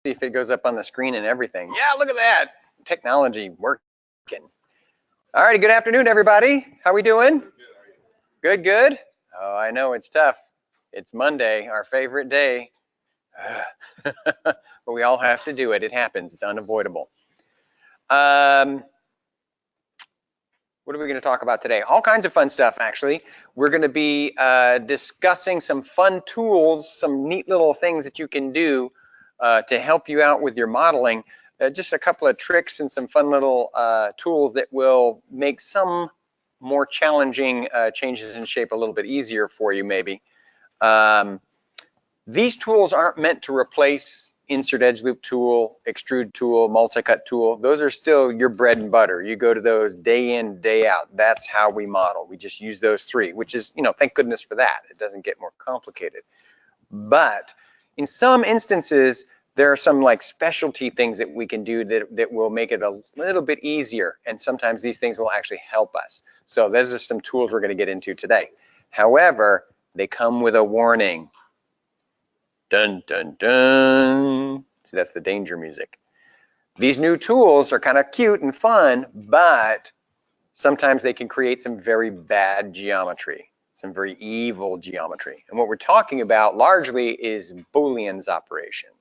if it goes up on the screen and everything. Yeah, look at that. Technology working. All right, good afternoon, everybody. How we doing? Good, good. Oh, I know it's tough. It's Monday, our favorite day. But we all have to do it. It happens. It's unavoidable. What are we going to talk about today? All kinds of fun stuff, actually. We're going to be discussing some fun tools, some neat little things that you can do to help you out with your modeling. Just a couple of tricks and some fun little tools that will make some more challenging changes in shape a little bit easier for you, maybe. These tools aren't meant to replace insert edge loop tool, extrude tool, multi-cut tool. Those are still your bread and butter. You go to those day in, day out. That's how we model. We just use those three, which is, thank goodness for that. It doesn't get more complicated. But in some instances, there are some like specialty things that we can do that will make it a little bit easier. And sometimes these things will actually help us. So those are some tools we're going to get into today. However, they come with a warning. Dun, dun, dun. See, that's the danger music. These new tools are kind of cute and fun, but sometimes they can create some very bad geometry, some very evil geometry. And what we're talking about largely is Boolean's operations.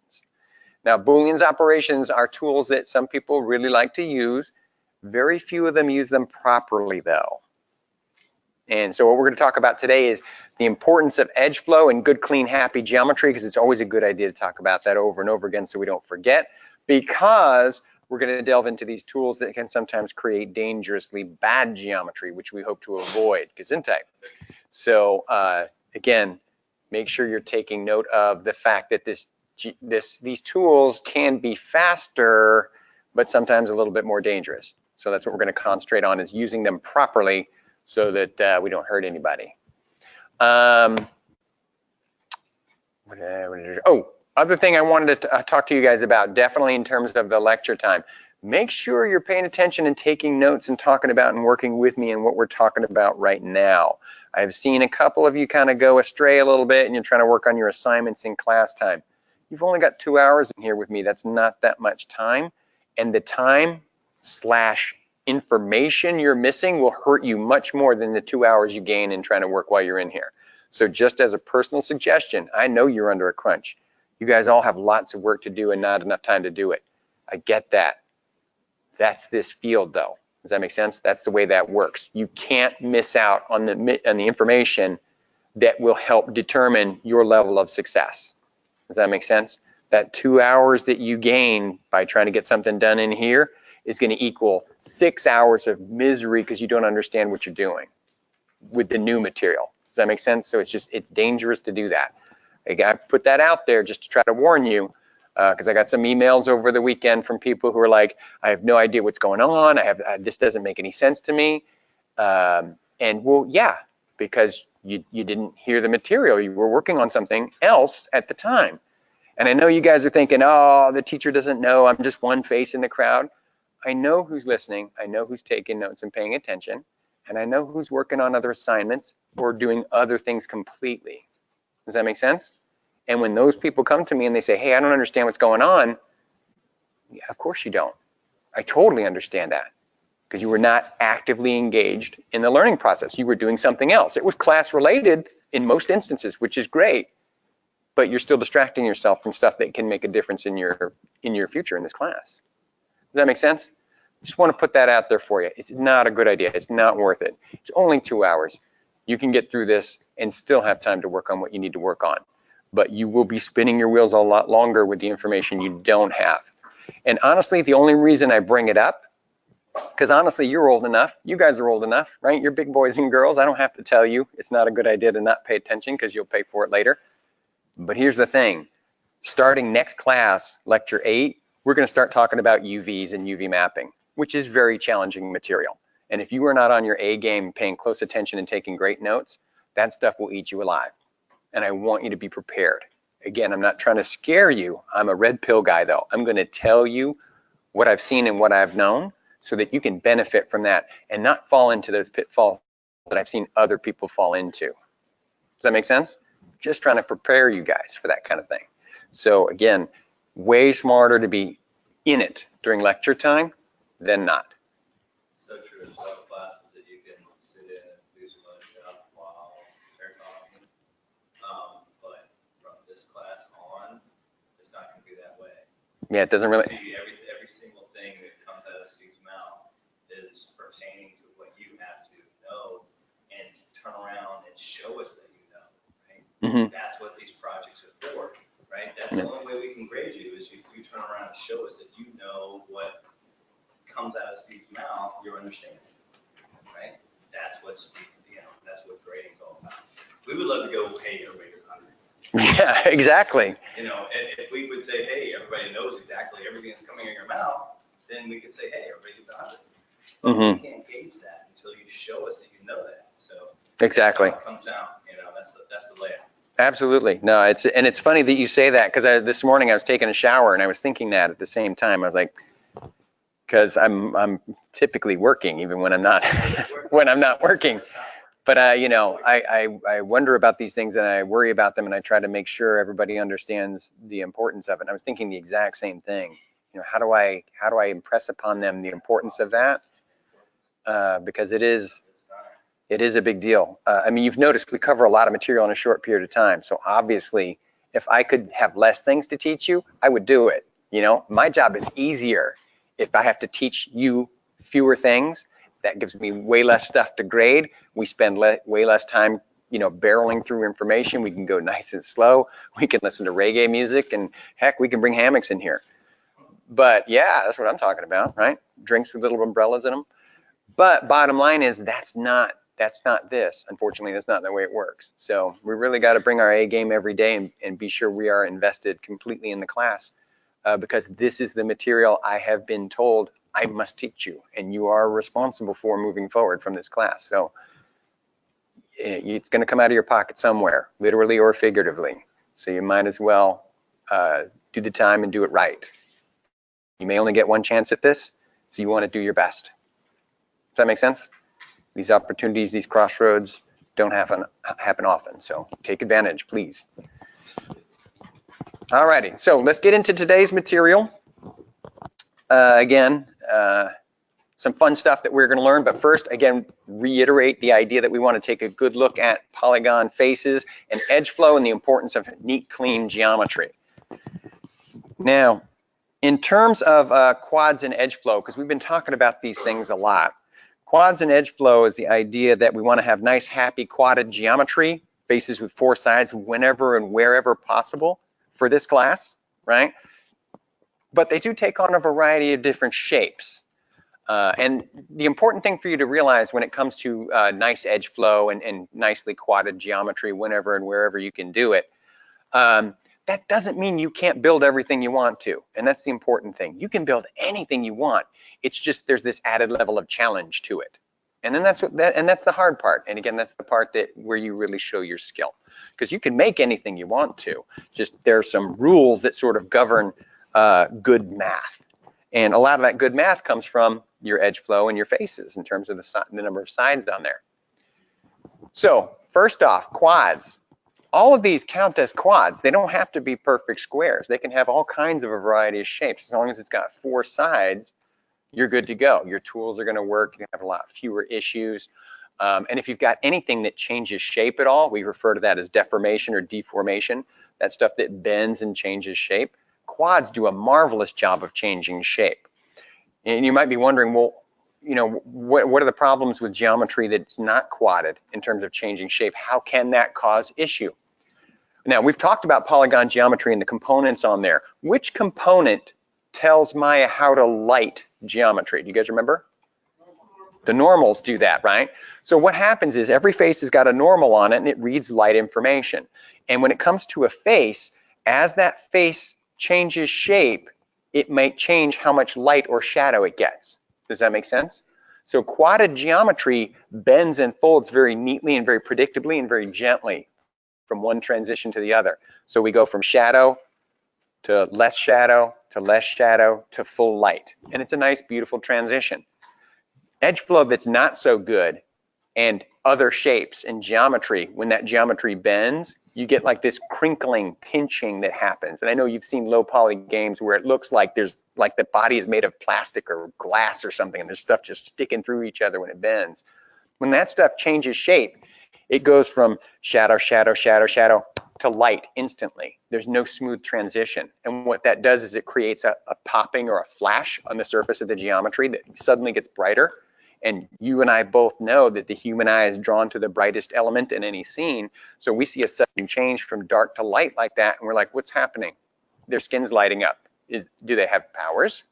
Now, Boolean's operations are tools that some people really like to use. Very few of them use them properly, though. And so what we're going to talk about today is the importance of edge flow and good, clean, happy geometry, because it's always a good idea to talk about that over and over again so we don't forget, because we're going to delve into these tools that can sometimes create dangerously bad geometry, which we hope to avoid. Gesundheit. So again, make sure you're taking note of the fact that these tools can be faster, but sometimes a little bit more dangerous. So that's what we're going to concentrate on, is using them properly so that we don't hurt anybody. Other thing I wanted to talk to you guys about, definitely in terms of the lecture time. Make sure you're paying attention and taking notes and talking about and working with me in what we're talking about right now. I've seen a couple of you kind of go astray a little bit and you're trying to work on your assignments in class time. You've only got 2 hours in here with me. That's not that much time. And the time/information you're missing will hurt you much more than the 2 hours you gain in trying to work while you're in here. So just as a personal suggestion, I know you're under a crunch. You guys all have lots of work to do and not enough time to do it. I get that. That's this field, though. Does that make sense? That's the way that works. You can't miss out on the information that will help determine your level of success. Does that make sense? That 2 hours that you gain by trying to get something done in here is going to equal 6 hours of misery because you don't understand what you're doing with the new material. Does that make sense? So it's dangerous to do that. I got to put that out there just to try to warn you, because I got some emails over the weekend from people who are like, I have no idea what's going on. This doesn't make any sense to me. And well, yeah, because you didn't hear the material. You were working on something else at the time. And I know you guys are thinking, oh, the teacher doesn't know. I'm just one face in the crowd. I know who's listening. I know who's taking notes and paying attention. And I know who's working on other assignments or doing other things completely. Does that make sense? And when those people come to me and they say, hey, I don't understand what's going on. Yeah, of course you don't. I totally understand that, because you were not actively engaged in the learning process. You were doing something else. It was class related in most instances, which is great, but you're still distracting yourself from stuff that can make a difference in your future in this class. Does that make sense? Just want to put that out there for you. It's not a good idea. It's not worth it. It's only 2 hours. You can get through this and still have time to work on what you need to work on. But you will be spinning your wheels a lot longer with the information you don't have. And honestly, the only reason I bring it up, because honestly, you're old enough. You guys are old enough, right? You're big boys and girls. I don't have to tell you. It's not a good idea to not pay attention because you'll pay for it later. But here's the thing. Starting next class, lecture 8, we're going to start talking about UVs and UV mapping, which is very challenging material. And if you are not on your A game, paying close attention and taking great notes, that stuff will eat you alive. And I want you to be prepared. Again, I'm not trying to scare you. I'm a red pill guy, though. I'm going to tell you what I've seen and what I've known so that you can benefit from that and not fall into those pitfalls that I've seen other people fall into. Does that make sense? Just trying to prepare you guys for that kind of thing. So again, Way smarter to be in it during lecture time than not. So true. There's a lot of classes that you can sit in and do some other stuff while they're talking. But from this class on, it's not going to be that way. Yeah, it doesn't really. See, every single thing that comes out of Steve's mouth is pertaining to what you have to know and turn around and show us that you know, right? Mm-hmm. That's what these projects are for, right? That's the only way we can grade you is you turn around and show us that you know what comes out of Steve's mouth, you're understanding, right? That's what Steve, that's what grading's all about. We would love to go, hey, everybody gets 100. Yeah, exactly. If we would say, hey, everybody knows exactly everything that's coming in your mouth, then we could say, hey, everybody gets 100. But we can't gauge that until you show us that you know that. So exactly, that's how it comes out. That's the layout. Absolutely. No, it's funny that you say that, because this morning I was taking a shower and I was thinking that at the same time. I was like, because I'm typically working even when I'm not when I'm not working. But I wonder about these things and I worry about them and I try to make sure everybody understands the importance of it. And I was thinking the exact same thing. How do I impress upon them the importance of that? Because it is a big deal. I mean, you've noticed we cover a lot of material in a short period of time. So obviously, if I could have less things to teach you, I would do it. My job is easier if I have to teach you fewer things. That gives me way less stuff to grade. We spend way less time, barreling through information. We can go nice and slow. We can listen to reggae music, and heck, we can bring hammocks in here. But yeah, that's what I'm talking about, right? Drinks with little umbrellas in them. But bottom line is that's not this. Unfortunately, that's not the way it works. So we really got to bring our A game every day and be sure we are invested completely in the class, because this is the material I have been told I must teach you, and you are responsible for moving forward from this class. So it's going to come out of your pocket somewhere, literally or figuratively. So you might as well do the time and do it right. You may only get one chance at this, so you want to do your best. Does that make sense? These opportunities, these crossroads don't happen often, so take advantage, please. All righty, so let's get into today's material. Again, some fun stuff that we're going to learn, but first, again, reiterate the idea that we want to take a good look at polygon faces and edge flow and the importance of neat, clean geometry. Now, in terms of quads and edge flow, because we've been talking about these things a lot, quads and edge flow is the idea that we want to have nice, happy, quadded geometry, faces with four sides whenever and wherever possible for this class, right? But they do take on a variety of different shapes. And the important thing for you to realize when it comes to nice edge flow and nicely quadded geometry whenever and wherever you can do it, that doesn't mean you can't build everything you want to. And that's the important thing. You can build anything you want. It's just there's this added level of challenge to it. And then that's the hard part. And again, that's the part where you really show your skill. Because you can make anything you want to. Just there's some rules that sort of govern good math. And a lot of that good math comes from your edge flow and your faces in terms of the number of sides on there. So first off, quads. All of these count as quads. They don't have to be perfect squares. They can have all kinds of a variety of shapes. As long as it's got four sides, you're good to go. Your tools are going to work. You have a lot fewer issues. And if you've got anything that changes shape at all, we refer to that as deformation or deformation. That stuff that bends and changes shape. Quads do a marvelous job of changing shape. And you might be wondering, well, what are the problems with geometry that's not quadded in terms of changing shape? How can that cause issue? Now, we've talked about polygon geometry and the components on there. Which component tells Maya how to light geometry? Do you guys remember? The normals do that, right? So what happens is every face has got a normal on it and it reads light information. And when it comes to a face, as that face changes shape, it might change how much light or shadow it gets. Does that make sense? So quadded geometry bends and folds very neatly and very predictably and very gently from one transition to the other. So we go from shadow to less shadow to less shadow to full light. And it's a nice, beautiful transition. Edge flow that's not so good and other shapes and geometry. When that geometry bends, you get like this crinkling, pinching that happens. And I know you've seen low poly games where it looks like there's like the body is made of plastic or glass or something, and there's stuff just sticking through each other when it bends. When that stuff changes shape, it goes from shadow, shadow, shadow, shadow to light instantly. There's no smooth transition. And what that does is it creates a popping or a flash on the surface of the geometry that suddenly gets brighter. And you and I both know that the human eye is drawn to the brightest element in any scene. So we see a sudden change from dark to light like that, and we're like, what's happening? Their skin's lighting up. Do they have powers?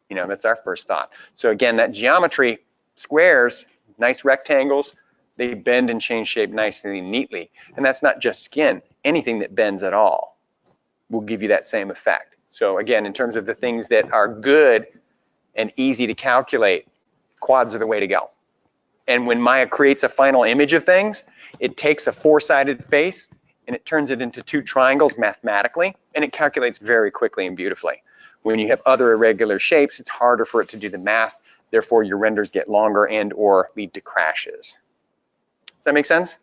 You know, that's our first thought. So again, that geometry, squares, nice rectangles, they bend and change shape nicely and neatly. And that's not just skin. Anything that bends at all will give you that same effect. So again, in terms of the things that are good and easy to calculate, quads are the way to go. And when Maya creates a final image of things, it takes a four-sided face and it turns it into two triangles mathematically, and it calculates very quickly and beautifully. When you have other irregular shapes, it's harder for it to do the math. Therefore, your renders get longer and or lead to crashes. Does that make sense?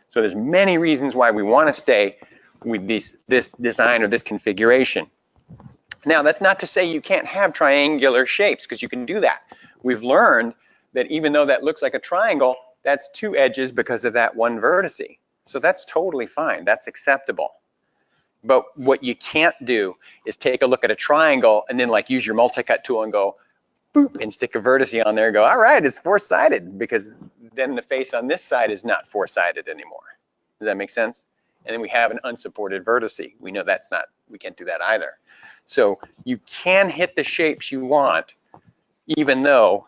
So there's many reasons why we want to stay with this design or this configuration. Now, that's not to say you can't have triangular shapes, because you can do that. We've learned that even though that looks like a triangle, that's two edges because of that one vertex. So that's totally fine. That's acceptable. But what you can't do is take a look at a triangle and then like use your multi-cut tool and go, boop, and stick a vertex on there and go, all right, it's four-sided, because then the face on this side is not four-sided anymore. Does that make sense? And then we have an unsupported vertex. We know that's not, we can't do that either. So you can hit the shapes you want, even though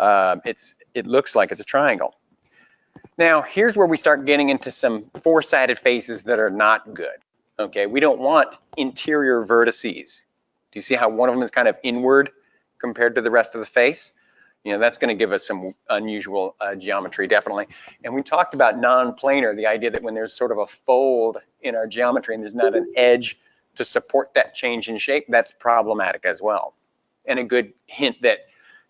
it looks like it's a triangle. Now, here's where we start getting into some four-sided faces that are not good. Okay, we don't want interior vertices. Do you see how one of them is kind of inward compared to the rest of the face? You know, that's going to give us some unusual geometry, definitely. And we talked about non-planar, the idea that when there's sort of a fold in our geometry and there's not an edge to support that change in shape, that's problematic as well. And a good hint that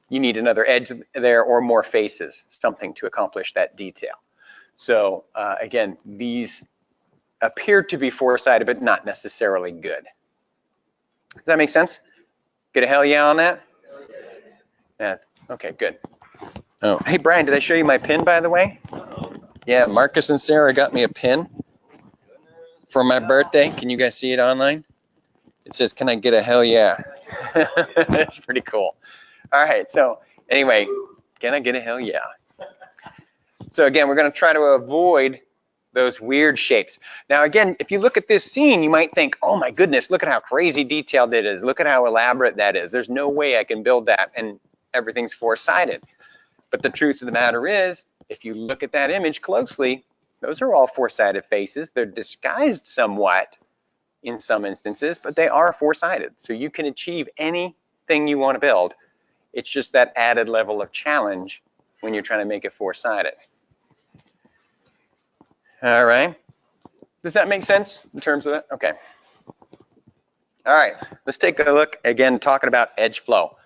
you need another edge there or more faces, something to accomplish that detail. So again, these appear to be four-sided, but not necessarily good. Does that make sense? Get a hell yeah on that? Yeah. Okay, good. Oh, hey Brian, did I show you my pin, by the way? Yeah, Marcus and Sarah got me a pin for my birthday. Can you guys see it online? It says, "Can I get a hell yeah?" It's pretty cool. All right, so anyway, can I get a hell yeah? So again, we're going to try to avoid those weird shapes. Now again, if you look at this scene, you might think, oh my goodness, look at how crazy detailed it is. Look at how elaborate that is. There's no way I can build that and everything's four-sided. But the truth of the matter is, if you look at that image closely, those are all four-sided faces. They're disguised somewhat in some instances, but they are four-sided. So you can achieve anything you want to build. It's just that added level of challenge when you're trying to make it four-sided. All right. Does that make sense in terms of that? Okay. All right. Let's take a look again, talking about edge flow.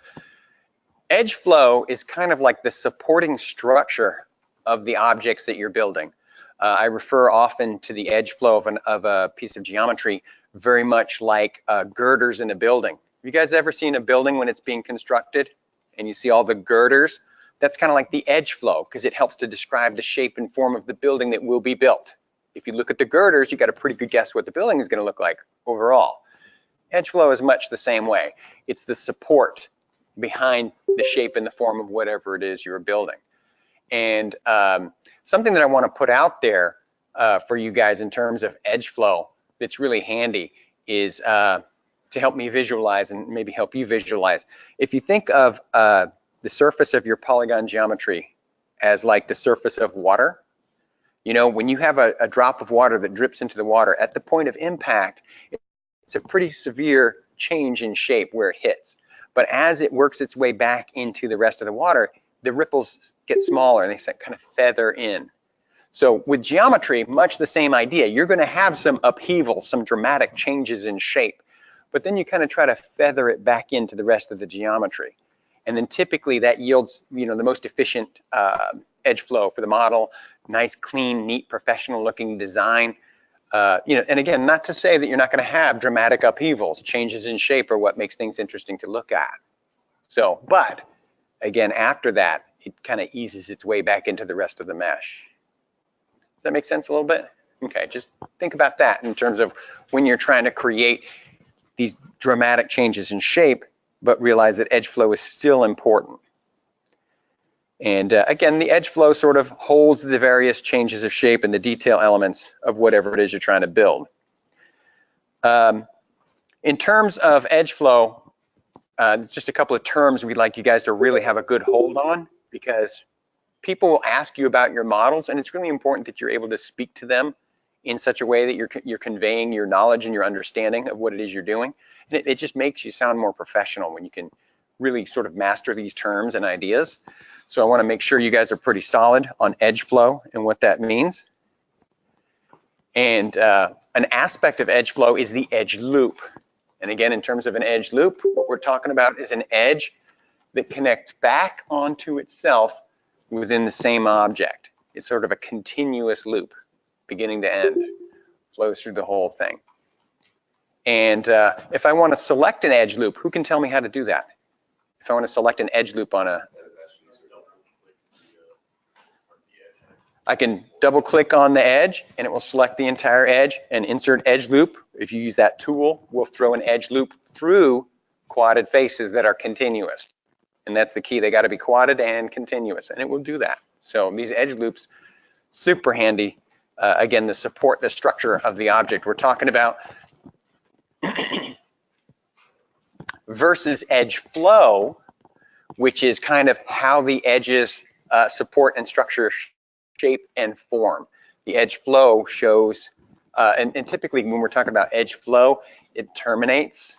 Edge flow is kind of like the supporting structure of the objects that you're building. I refer often to the edge flow of a piece of geometry very much like girders in a building. Have you guys ever seen a building when it's being constructed and you see all the girders? That's kind of like the edge flow, because it helps to describe the shape and form of the building that will be built. If you look at the girders, you got a pretty good guess what the building is going to look like overall. Edge flow is much the same way. It's the support behind the shape and the form of whatever it is you're building. And something that I want to put out there for you guys in terms of edge flow that's really handy is to help me visualize and maybe help you visualize. If you think of the surface of your polygon geometry as like the surface of water. You know, when you have a drop of water that drips into the water, at the point of impact, it's a pretty severe change in shape where it hits. But as it works its way back into the rest of the water, the ripples get smaller and they kind of feather in. So with geometry, much the same idea. You're going to have some upheaval, some dramatic changes in shape, but then you kind of try to feather it back into the rest of the geometry. And then typically that yields, you know, the most efficient edge flow for the model. Nice, clean, neat, professional looking design. And again, not to say that you're not going to have dramatic upheavals. Changes in shape are what makes things interesting to look at. So, but again, after that, it kind of eases its way back into the rest of the mesh. Does that make sense a little bit? Okay, just think about that in terms of when you're trying to create these dramatic changes in shape, but realize that edge flow is still important. And again, the edge flow sort of holds the various changes of shape and the detail elements of whatever it is you're trying to build. In terms of edge flow, just a couple of terms we'd like you guys to really have a good hold on, because people will ask you about your models, and it's really important that you're able to speak to them in such a way that you're conveying your knowledge and your understanding of what it is you're doing. And it just makes you sound more professional when you can really sort of master these terms and ideas. So I want to make sure you guys are pretty solid on edge flow and what that means. And an aspect of edge flow is the edge loop. And again, in terms of an edge loop, what we're talking about is an edge that connects back onto itself within the same object. It's sort of a continuous loop, beginning to end, flows through the whole thing. And if I want to select an edge loop, who can tell me how to do that? If I want to select an edge loop on a, I can double click on the edge and it will select the entire edge and insert edge loop. If you use that tool, we'll throw an edge loop through quadded faces that are continuous. And that's the key. They got to be quadded and continuous, and it will do that. So these edge loops, super handy, again, to support the structure of the object we're talking about. Versus edge flow, which is kind of how the edges support and structure shape and form. The edge flow shows, and typically when we're talking about edge flow, it terminates.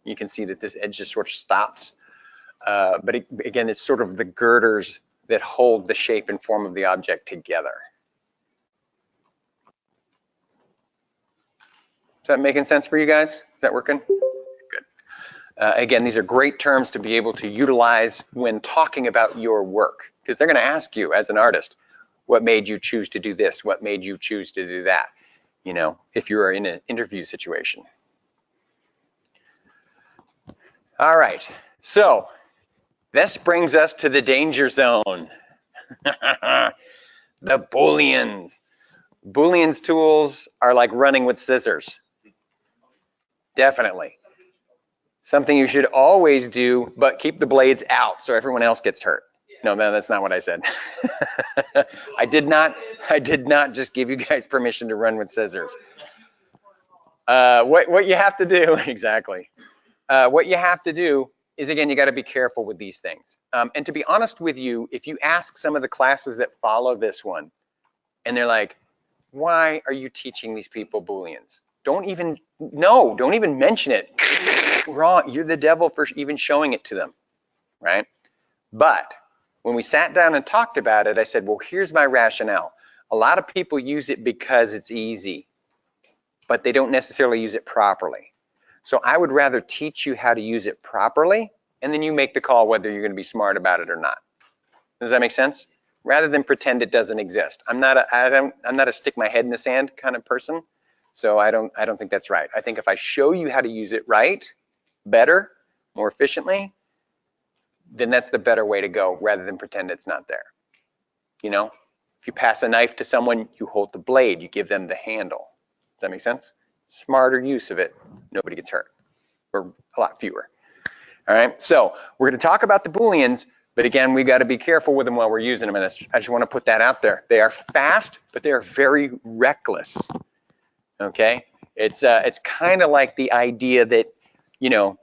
You can see that this edge just sort of stops. But again, it's sort of the girders that hold the shape and form of the object together. Is that making sense for you guys? Is that working? Good. Again, these are great terms to be able to utilize when talking about your work, because they're going to ask you as an artist, what made you choose to do this? What made you choose to do that? You know, if you are in an interview situation. All right, so this brings us to the danger zone. The Booleans. Booleans tools are like running with scissors. Definitely. Something you should always do, but keep the blades out so everyone else gets hurt. No, that's not what I said. I did not just give you guys permission to run with scissors. What you have to do, exactly. What you have to do is, again, you got to be careful with these things. And to be honest with you, if you ask some of the classes that follow this one, and they're like, why are you teaching these people Booleans? Don't even mention it. Wrong, you're the devil for even showing it to them, right? But when we sat down and talked about it, I said, well, here's my rationale. A lot of people use it because it's easy, but they don't necessarily use it properly. So I would rather teach you how to use it properly, and then you make the call whether you're going to be smart about it or not. Does that make sense? Rather than pretend it doesn't exist. I'm not a stick my head in the sand kind of person, so I don't think that's right. I think if I show you how to use it right, better, more efficiently, then that's the better way to go rather than pretend it's not there. You know, if you pass a knife to someone, you hold the blade, you give them the handle. Does that make sense? Smarter use of it, nobody gets hurt, or a lot fewer. All right, so we're going to talk about the Booleans, but again, we got to be careful with them while we're using them, and I just want to put that out there. They are fast, but they are very reckless. Okay, it's kind of like the idea that, you know,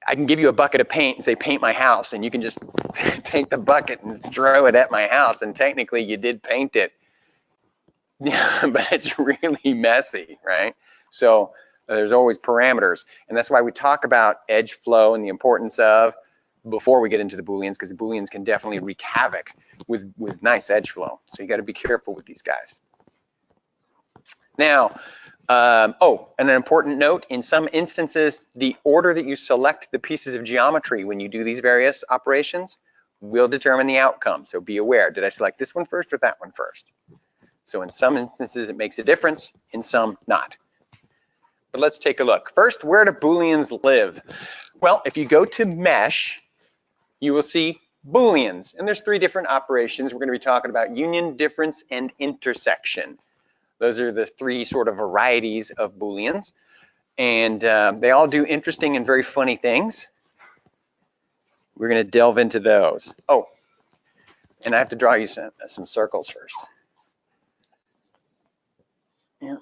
I can give you a bucket of paint and say, paint my house, and you can just take the bucket and throw it at my house, and technically you did paint it. Yeah, but it's really messy, right? So there's always parameters, and that's why we talk about edge flow and the importance of, before we get into the Booleans, because the Booleans can definitely wreak havoc with nice edge flow. So you got to be careful with these guys. Now, and an important note, in some instances, the order that you select the pieces of geometry when you do these various operations will determine the outcome. So be aware, did I select this one first or that one first? So in some instances, it makes a difference, in some not. But let's take a look. First, where do Booleans live? Well, if you go to mesh, you will see Booleans. And there's three different operations. We're going to be talking about union, difference, and intersection. Those are the three sort of varieties of Booleans. And they all do interesting and very funny things. We're going to delve into those. Oh, and I have to draw you some circles first. Yeah.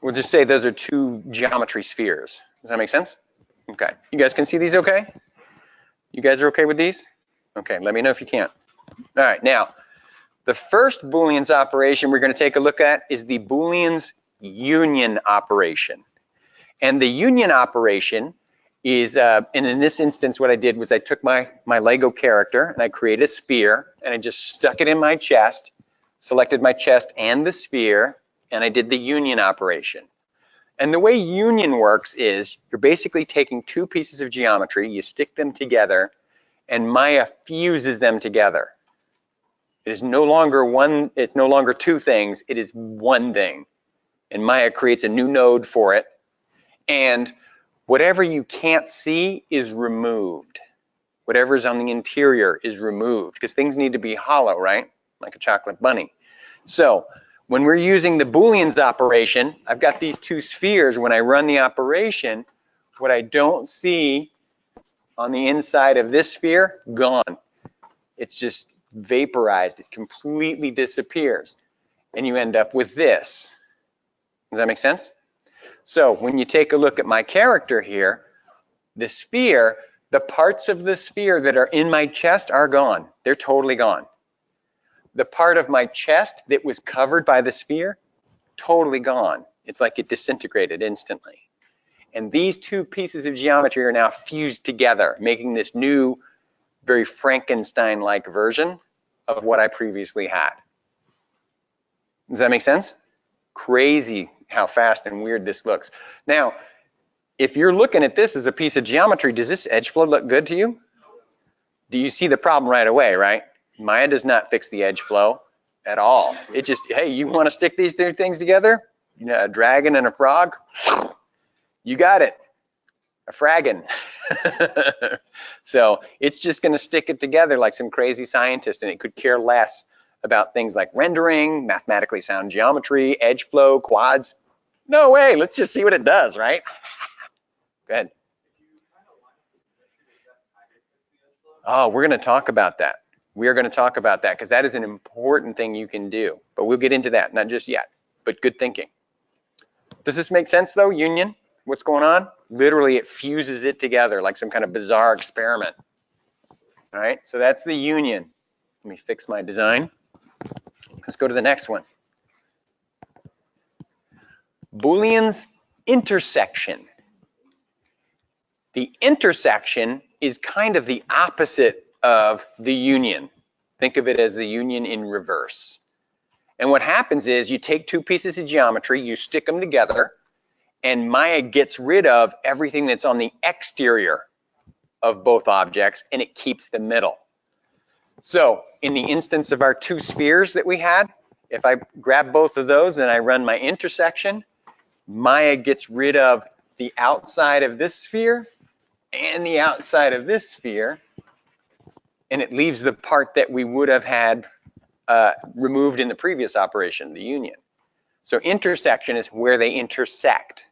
We'll just say those are two geometry spheres. Does that make sense? Okay. You guys can see these okay? You guys are okay with these? Okay, let me know if you can't. All right, now, the first Booleans operation we're going to take a look at is the Booleans union operation. And the union operation is, and in this instance what I did was I took my Lego character and I created a sphere and I just stuck it in my chest, selected my chest and the sphere, and I did the union operation. And the way union works is you're basically taking two pieces of geometry, you stick them together, and Maya fuses them together. It is no longer one, it's no longer two things, it is one thing. And Maya creates a new node for it. And whatever you can't see is removed. Whatever's on the interior is removed, because things need to be hollow, right? Like a chocolate bunny. So when we're using the Booleans operation, I've got these two spheres. When I run the operation, what I don't see on the inside of this sphere, gone. It's just vaporized. It completely disappears. And you end up with this. Does that make sense? So when you take a look at my character here, the sphere, the parts of the sphere that are in my chest are gone. They're totally gone. The part of my chest that was covered by the sphere, totally gone. It's like it disintegrated instantly. And these two pieces of geometry are now fused together, making this new, very Frankenstein-like version of what I previously had. Does that make sense? Crazy how fast and weird this looks. Now, if you're looking at this as a piece of geometry, does this edge flow look good to you? Do you see the problem right away, right? Maya does not fix the edge flow at all. It just, hey, you want to stick these two things together? You know, a dragon and a frog? You got it. A fraggin. So it's just going to stick it together like some crazy scientist, and it could care less about things like rendering, mathematically sound geometry, edge flow, quads. No way. Let's just see what it does, right? Go ahead. Oh, we're going to talk about that. We are going to talk about that because that is an important thing you can do. But we'll get into that, not just yet, but good thinking. Does this make sense though, union? What's going on? Literally, it fuses it together like some kind of bizarre experiment. All right, so that's the union. Let me fix my design. Let's go to the next one. Booleans intersection. The intersection is kind of the opposite of the union. Think of it as the union in reverse. And what happens is you take two pieces of geometry, you stick them together, and Maya gets rid of everything that's on the exterior of both objects, and it keeps the middle. So in the instance of our two spheres that we had, if I grab both of those and I run my intersection, Maya gets rid of the outside of this sphere and the outside of this sphere, and it leaves the part that we would have had removed in the previous operation, the union. So intersection is where they intersect,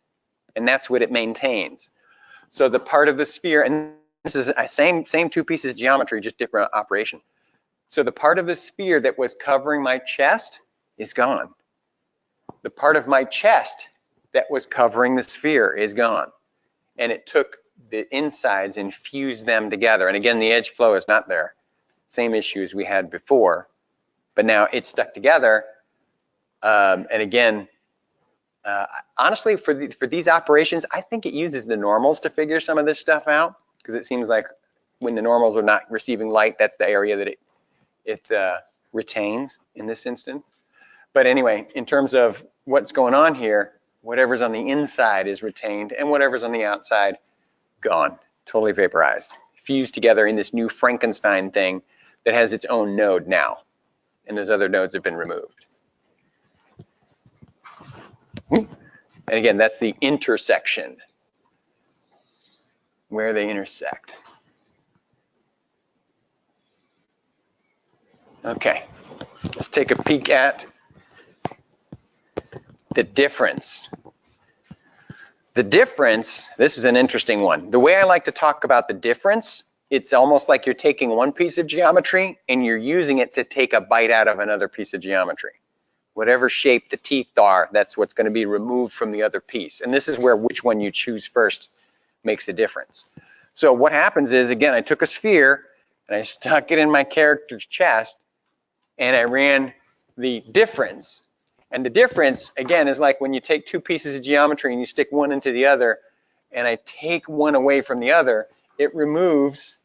and that's what it maintains. So the part of the sphere, and this is a same two pieces of geometry, just different operation. So the part of the sphere that was covering my chest is gone. The part of my chest that was covering the sphere is gone. And it took the insides and fused them together. And again, the edge flow is not there. Same issue as we had before, but now it's stuck together. And again, honestly, for these operations, I think it uses the normals to figure some of this stuff out, because it seems like when the normals are not receiving light, that's the area that it retains in this instance. But anyway, in terms of what's going on here, whatever's on the inside is retained, and whatever's on the outside, gone, totally vaporized, fused together in this new Frankenstein thing that has its own node now. And those other nodes have been removed. And again, that's the intersection, where they intersect. Okay, let's take a peek at the difference. The difference, this is an interesting one. The way I like to talk about the difference, it's almost like you're taking one piece of geometry and you're using it to take a bite out of another piece of geometry. Whatever shape the teeth are, that's what's going to be removed from the other piece. And this is where which one you choose first makes a difference. So what happens is, again, I took a sphere and I stuck it in my character's chest and I ran the difference. And the difference, again, is like when you take two pieces of geometry and you stick one into the other, and I take one away from the other, it removes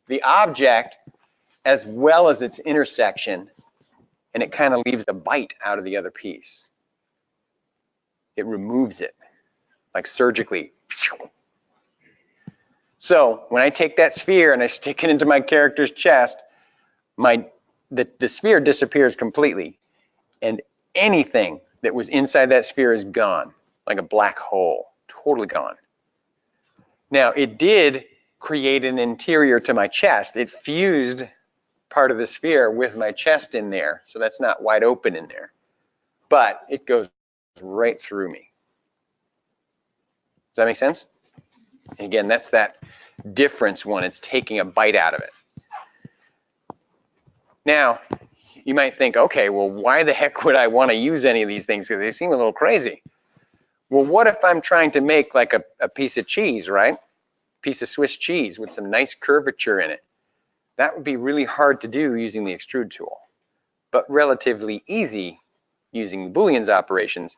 the object as well as its intersection, and it kind of leaves a bite out of the other piece. It removes it, like surgically. So when I take that sphere and I stick it into my character's chest, the sphere disappears completely, and anything that was inside that sphere is gone, like a black hole, totally gone. Now, it did create an interior to my chest. It fused part of the sphere with my chest in there, so that's not wide open in there. But it goes right through me. Does that make sense? And again, that's that difference one. It's taking a bite out of it. Now, you might think, okay, well, why the heck would I want to use any of these things? Because they seem a little crazy. Well, what if I'm trying to make like a piece of cheese, right? Piece of Swiss cheese with some nice curvature in it. That would be really hard to do using the extrude tool, but relatively easy using Boolean's operations,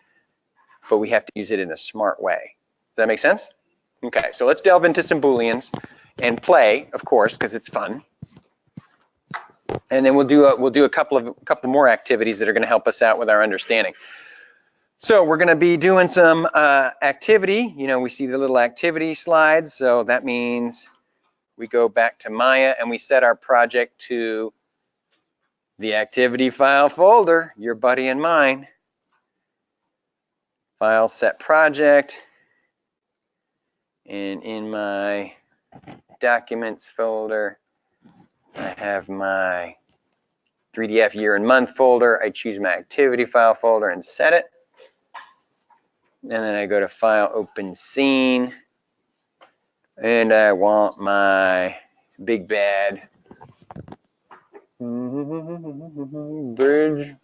but we have to use it in a smart way. Does that make sense? Okay, so let's delve into some Booleans and play, of course, because it's fun. And then we'll do a couple more activities that are going to help us out with our understanding. So we're going to be doing some activity. You know, we see the little activity slides. So that means we go back to Maya and we set our project to the activity file folder, your buddy and mine. File set project. And in my documents folder, I have my 3DF year and month folder. I choose my activity file folder and set it. And then I go to File, Open Scene. And I want my big bad bridge.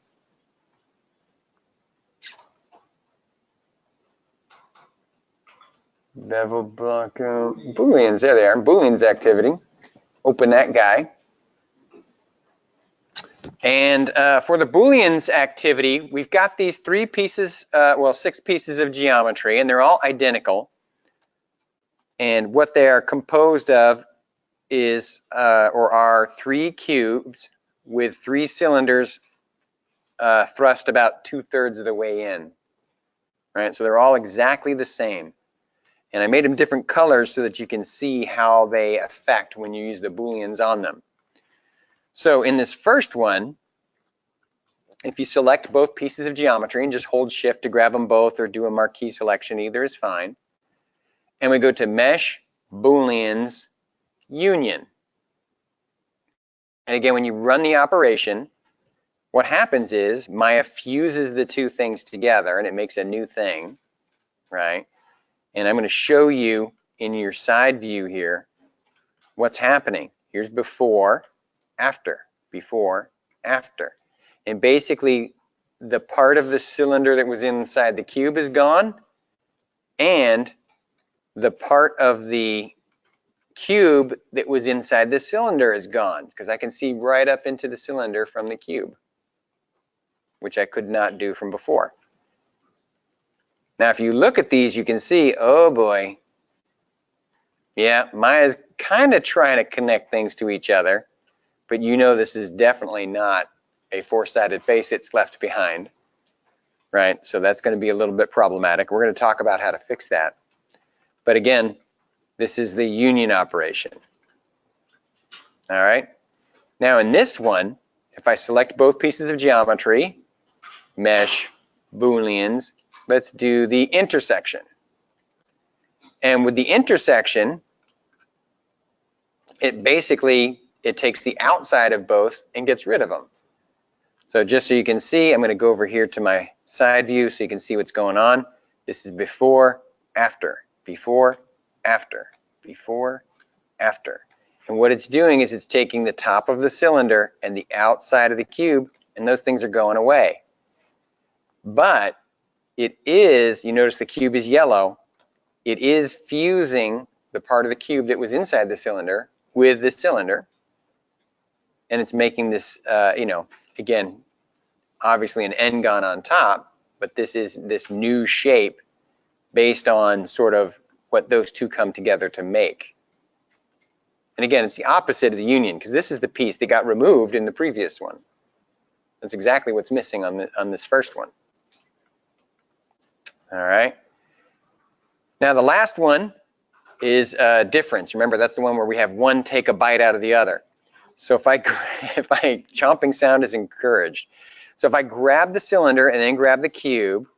Bevel block out. Booleans, there they are. Booleans activity. Open that guy. And for the Booleans activity, we've got these 6 pieces of geometry, and they're all identical. And what they are composed of is, or are 3 cubes with 3 cylinders thrust about 2/3 of the way in. Right? So they're all exactly the same. And I made them different colors so that you can see how they affect when you use the Booleans on them. So in this first one, if you select both pieces of geometry and just hold shift to grab them both or do a marquee selection, either is fine. And we go to Mesh, Booleans, Union. And again, when you run the operation, what happens is Maya fuses the 2 things together and it makes a new thing, right? And I'm going to show you in your side view here what's happening. Here's before, after, before, after. And basically, the part of the cylinder that was inside the cube is gone, and the part of the cube that was inside the cylinder is gone, because I can see right up into the cylinder from the cube, which I could not do from before. Now, if you look at these, you can see, oh boy, yeah, Maya's kind of trying to connect things to each other, but you know this is definitely not a 4-sided face, it's left behind, right? So that's going to be a little bit problematic. We're going to talk about how to fix that. But again, this is the union operation. All right. Now in this one, if I select both pieces of geometry, mesh, Booleans, let's do the intersection. And with the intersection, it takes the outside of both and gets rid of them. So just so you can see, I'm going to go over here to my side view so you can see what's going on. This is before, after, before, after, before, after. And what it's doing is it's taking the top of the cylinder and the outside of the cube, and those things are going away. But it is, you notice the cube is yellow, it is fusing the part of the cube that was inside the cylinder with the cylinder. And it's making this, again, obviously an n-gon on top, but this is this new shape based on sort of what those two come together to make. And again, it's the opposite of the union, because this is the piece that got removed in the previous one. That's exactly what's missing on this first one. All right. Now the last one is difference. Remember, that's the one where we have one take a bite out of the other. So if I chomping sound is encouraged. So if I grab the cylinder and then grab the cube,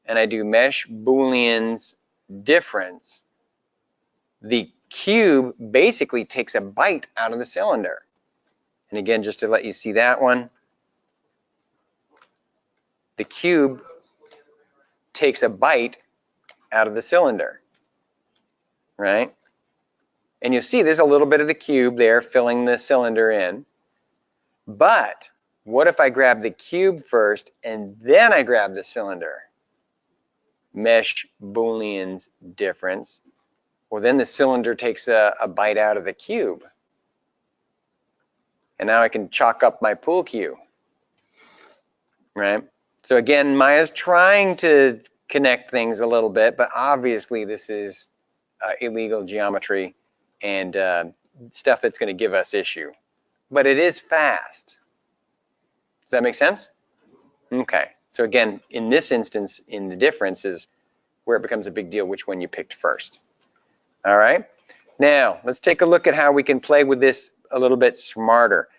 and I do mesh Booleans difference, the cube basically takes a bite out of the cylinder. And again, just to let you see that one, the cube takes a bite out of the cylinder, right? And you'll see there's a little bit of the cube there filling the cylinder in. But what if I grab the cube first and then I grab the cylinder? Mesh Booleans difference. Well, then the cylinder takes a bite out of the cube. And now I can chalk up my pool cue, right? So again, Maya's trying to connect things a little bit, but obviously this is illegal geometry and stuff that's going to give us issue. But it is fast. Does that make sense? Okay. So again, in this instance, in the difference is where it becomes a big deal which one you picked first. All right. Now, let's take a look at how we can play with this a little bit smarter.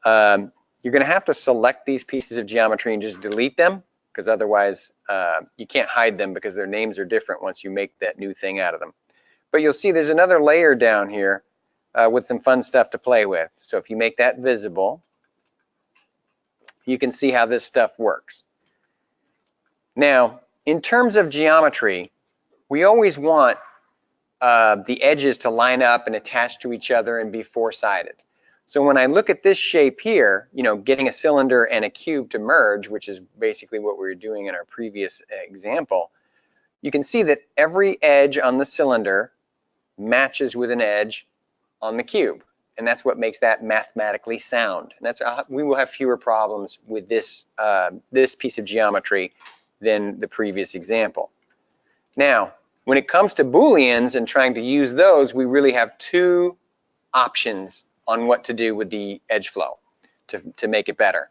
You're going to have to select these pieces of geometry and just delete them, because otherwise you can't hide them because their names are different once you make that new thing out of them. But you'll see there's another layer down here with some fun stuff to play with. So if you make that visible, you can see how this stuff works. Now, in terms of geometry, we always want the edges to line up and attach to each other and be four-sided. So when I look at this shape here, getting a cylinder and a cube to merge, which is basically what we were doing in our previous example, you can see that every edge on the cylinder matches with an edge on the cube. And that's what makes that mathematically sound. And that's we will have fewer problems with this, this piece of geometry than the previous example. Now, when it comes to Booleans and trying to use those, we really have two options on what to do with the edge flow to make it better.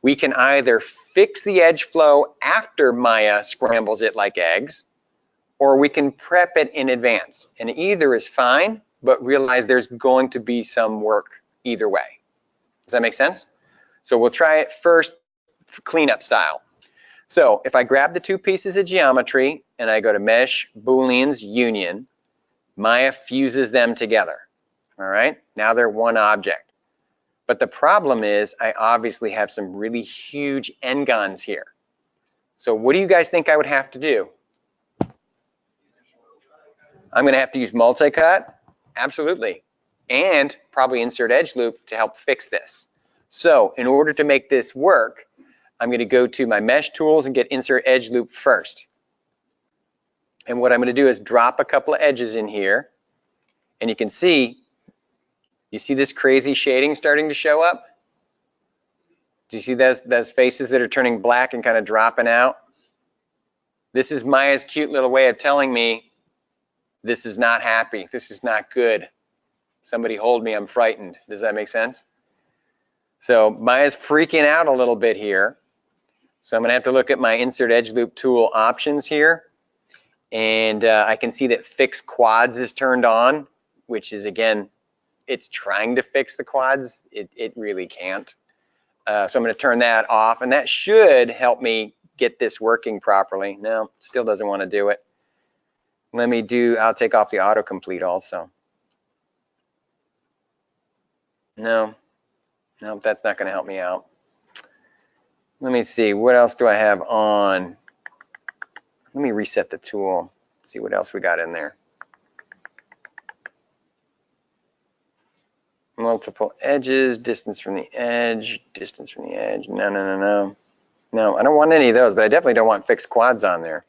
We can either fix the edge flow after Maya scrambles it like eggs, or we can prep it in advance. And either is fine, but realize there's going to be some work either way. Does that make sense? So we'll try it first cleanup style. So if I grab the two pieces of geometry and I go to Mesh Booleans Union, Maya fuses them together. All right, now they're one object. But the problem is I obviously have some really huge n-gons here. So what do you guys think I would have to do? I'm going to have to use multi-cut, absolutely, and probably insert edge loop to help fix this. So in order to make this work, I'm going to go to my mesh tools and get insert edge loop first. And what I'm going to do is drop a couple of edges in here, and you can see, you see this crazy shading starting to show up? Do you see those faces that are turning black and kind of dropping out? This is Maya's cute little way of telling me this is not happy, this is not good. Somebody hold me, I'm frightened. Does that make sense? So Maya's freaking out a little bit here. So I'm going to have to look at my insert edge loop tool options here. And I can see that fix quads is turned on, which is again it's trying to fix the quads, it really can't. So I'm going to turn that off, and that should help me get this working properly. No, still doesn't want to do it. I'll take off the autocomplete also. No, that's not going to help me out. Let me see, what else do I have on? Let me reset the tool, see what else we got in there. Multiple edges, distance from the edge, distance from the edge. No, I don't want any of those, but I definitely don't want fixed quads on there,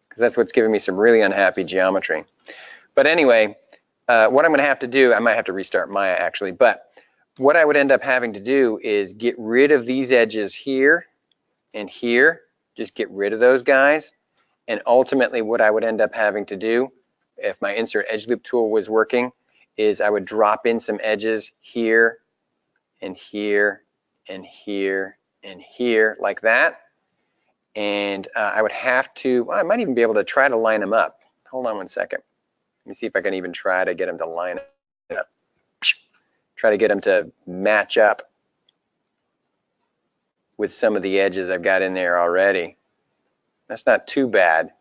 because that's what's giving me some really unhappy geometry. But anyway, what I'm going to have to do, I might have to restart Maya actually, but what I would end up having to do is get rid of these edges here and here, just get rid of those guys. And ultimately what I would end up having to do, if my insert edge loop tool was working, is I would drop in some edges here and here and here and here like that. And I would have to, well, I might even be able to try to line them up. Hold on one second. Let me see if I can even try to get them to line up. Try to get them to match up with some of the edges I've got in there already. That's not too bad.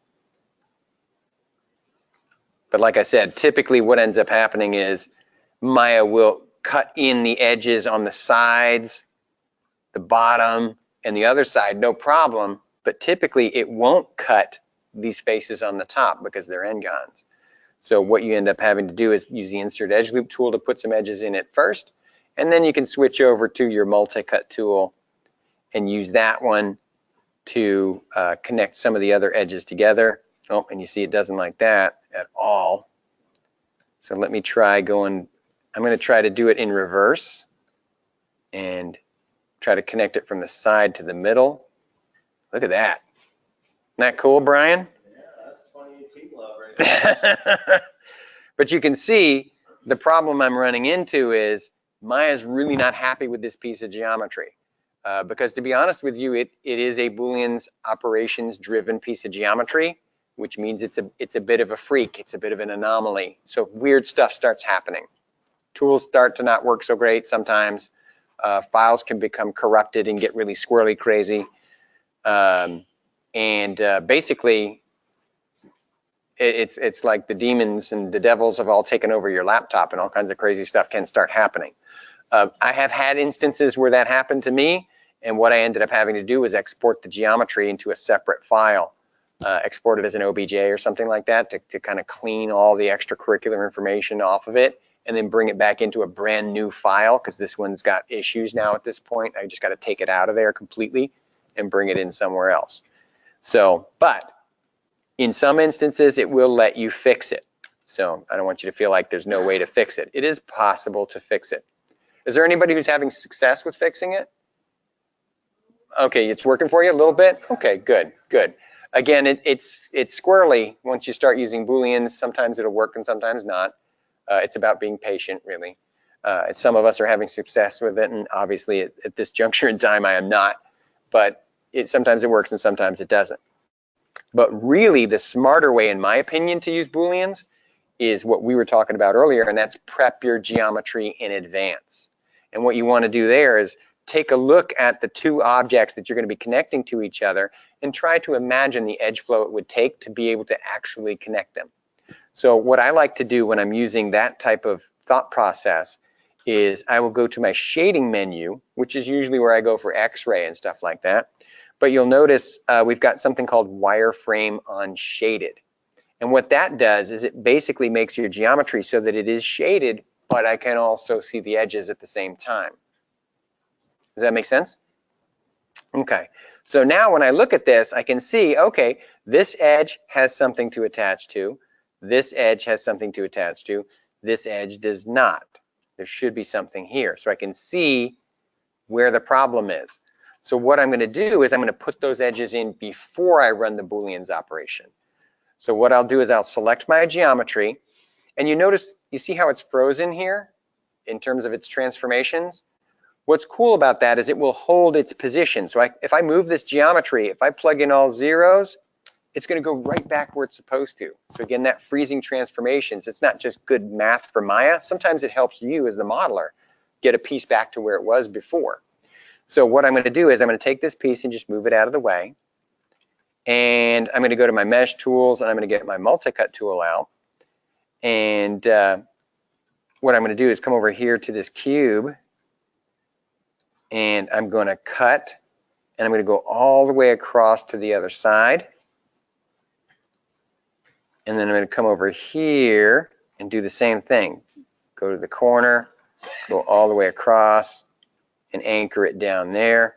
But like I said, typically what ends up happening is Maya will cut in the edges on the sides, the bottom, and the other side, no problem. But typically it won't cut these faces on the top because they're n-gons. So what you end up having to do is use the insert edge loop tool to put some edges in it first, and then you can switch over to your multi-cut tool and use that one to connect some of the other edges together. Oh, and you see it doesn't like that at all. So let me try going, I'm going to try to do it in reverse and try to connect it from the side to the middle. Look at that. Isn't that cool, Brian? Yeah, that's 2018 love right there. But you can see the problem I'm running into is Maya's really not happy with this piece of geometry. Because to be honest with you, it is a Boolean's operations driven piece of geometry, which means it's a bit of a freak. It's a bit of an anomaly. So weird stuff starts happening. Tools start to not work so great sometimes. Files can become corrupted and get really squirrely crazy. Basically, it's like the demons and the devils have all taken over your laptop, and all kinds of crazy stuff can start happening. I have had instances where that happened to me, and what I ended up having to do was export the geometry into a separate file, export it as an OBJ or something like that to kind of clean all the extracurricular information off of it, and then bring it back into a brand new file, because this one's got issues now at this point. I just got to take it out of there completely and bring it in somewhere else. So, but in some instances, it will let you fix it. So I don't want you to feel like there's no way to fix it. It is possible to fix it. Is there anybody who's having success with fixing it? Okay, it's working for you a little bit? Okay, good, good. Again, it's squirrely once you start using Booleans. Sometimes it'll work and sometimes not. It's about being patient, really. Some of us are having success with it, and obviously at this juncture in time I am not. But sometimes it works and sometimes it doesn't. But really the smarter way, in my opinion, to use Booleans is what we were talking about earlier, and that's prep your geometry in advance. And what you want to do there is take a look at the two objects that you're going to be connecting to each other and try to imagine the edge flow it would take to be able to actually connect them. So what I like to do when I'm using that type of thought process is I will go to my shading menu, which is usually where I go for X-ray and stuff like that. But you'll notice we've got something called wireframe unshaded. And what that does is it basically makes your geometry so that it is shaded, but I can also see the edges at the same time. Does that make sense? Okay. So now when I look at this, I can see, okay, this edge has something to attach to. This edge has something to attach to. This edge does not. There should be something here. So I can see where the problem is. So what I'm going to do is I'm going to put those edges in before I run the Booleans operation. So what I'll do is I'll select my geometry, and you see how it's frozen here in terms of its transformations? What's cool about that is it will hold its position. So if I move this geometry, if I plug in all zeros, it's going to go right back where it's supposed to. So again, that freezing transformations, it's not just good math for Maya. Sometimes it helps you as the modeler get a piece back to where it was before. So what I'm going to do is I'm going to take this piece and just move it out of the way. And I'm going to go to my mesh tools and I'm going to get my multi-cut tool out. And what I'm going to do is come over here to this cube and I'm going to cut and I'm going to go all the way across to the other side. And then I'm going to come over here and do the same thing. Go to the corner, go all the way across, and anchor it down there.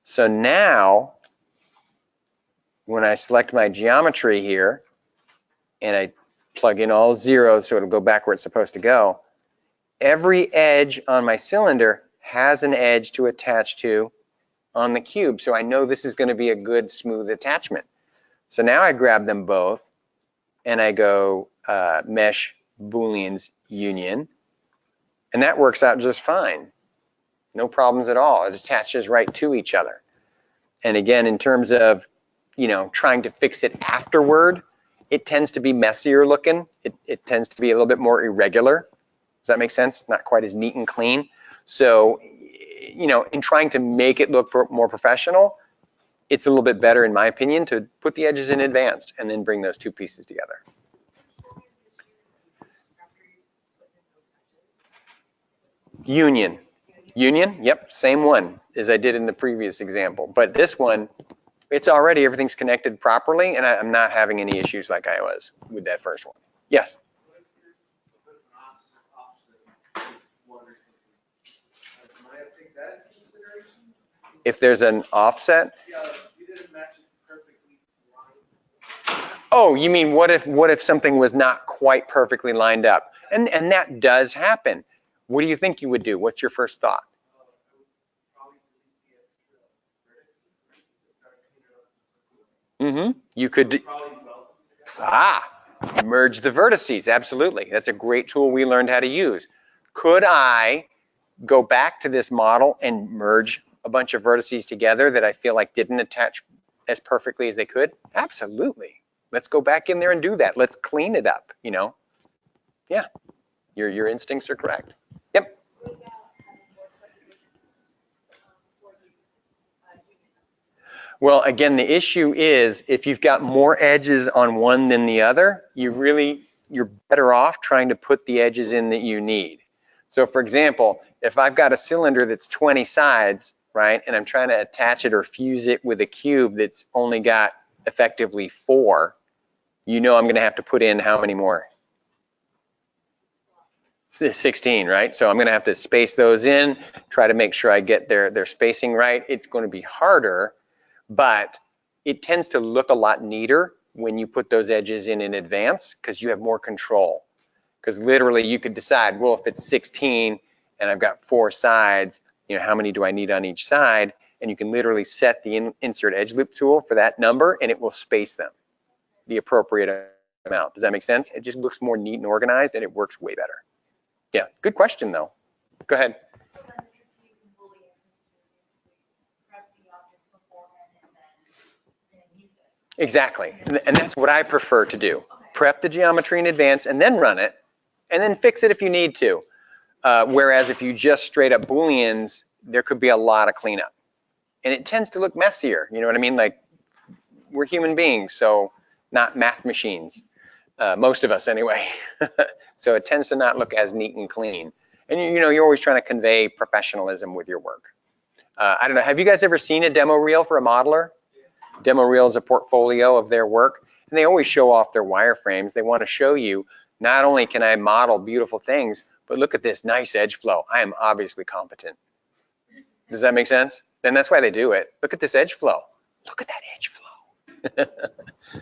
So now, when I select my geometry here, and I plug in all zeros so it'll go back where it's supposed to go, every edge on my cylinder has an edge to attach to on the cube. So I know this is going to be a good, smooth attachment. So now I grab them both and I go mesh booleans union, and that works out just fine. No problems at all. It attaches right to each other. And again, in terms of, you know, trying to fix it afterward, it tends to be messier looking. It tends to be a little bit more irregular. Does that make sense? Not quite as neat and clean. So, you know, in trying to make it look more professional, it's a little bit better, in my opinion, to put the edges in advance and then bring those two pieces together. Union. Union, yep, same one as I did in the previous example. But this one, it's already, everything's connected properly, and I'm not having any issues like I was with that first one. Yes? If there's an offset? Oh, you mean what if something was not quite perfectly lined up? And that does happen. What do you think you would do? What's your first thought? You could merge the vertices. Absolutely. That's a great tool we learned how to use. Could I go back to this model and merge a bunch of vertices together that I feel like didn't attach as perfectly as they could? Absolutely. Let's go back in there and do that. Let's clean it up, you know? Yeah. Your instincts are correct. Yep. Well, again, the issue is if you've got more edges on one than the other, you're better off trying to put the edges in that you need. So for example, if I've got a cylinder that's 20 sides, right, and I'm trying to attach it or fuse it with a cube that's only got effectively 4, you know I'm going to have to put in how many more? 16, right? So I'm going to have to space those in, try to make sure I get their spacing right. It's going to be harder, but it tends to look a lot neater when you put those edges in advance because you have more control. Because literally you could decide, well, if it's 16 and I've got 4 sides, you know, how many do I need on each side? And you can literally set the insert edge loop tool for that number and it will space them the appropriate amount. Does that make sense? It just looks more neat and organized and it works way better. Yeah, good question though. Go ahead. So then the trick to using booleans is to basically prep the objects beforehand and then use it. Exactly, and that's what I prefer to do. Prep the geometry in advance and then run it, and then fix it if you need to. Whereas if you just straight up booleans, there could be a lot of cleanup. And it tends to look messier, you know what I mean? Like, we're human beings, so not math machines. Most of us anyway. So it tends to not look as neat and clean. And you know, you're always trying to convey professionalism with your work. I don't know, have you guys ever seen a demo reel for a modeler? Demo reel is a portfolio of their work. And they always show off their wireframes. They want to show you, not only can I model beautiful things, but look at this nice edge flow. I am obviously competent. Does that make sense? And that's why they do it. Look at this edge flow. Look at that edge flow.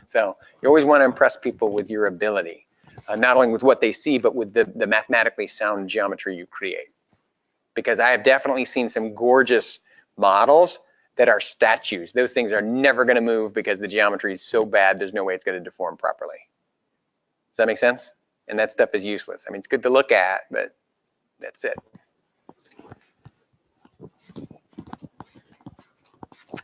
So you always want to impress people with your ability, not only with what they see, but with the mathematically sound geometry you create. Because I have definitely seen some gorgeous models that are statues. Those things are never going to move because the geometry is so bad, there's no way it's going to deform properly. Does that make sense? And that stuff is useless. I mean, it's good to look at, but that's it.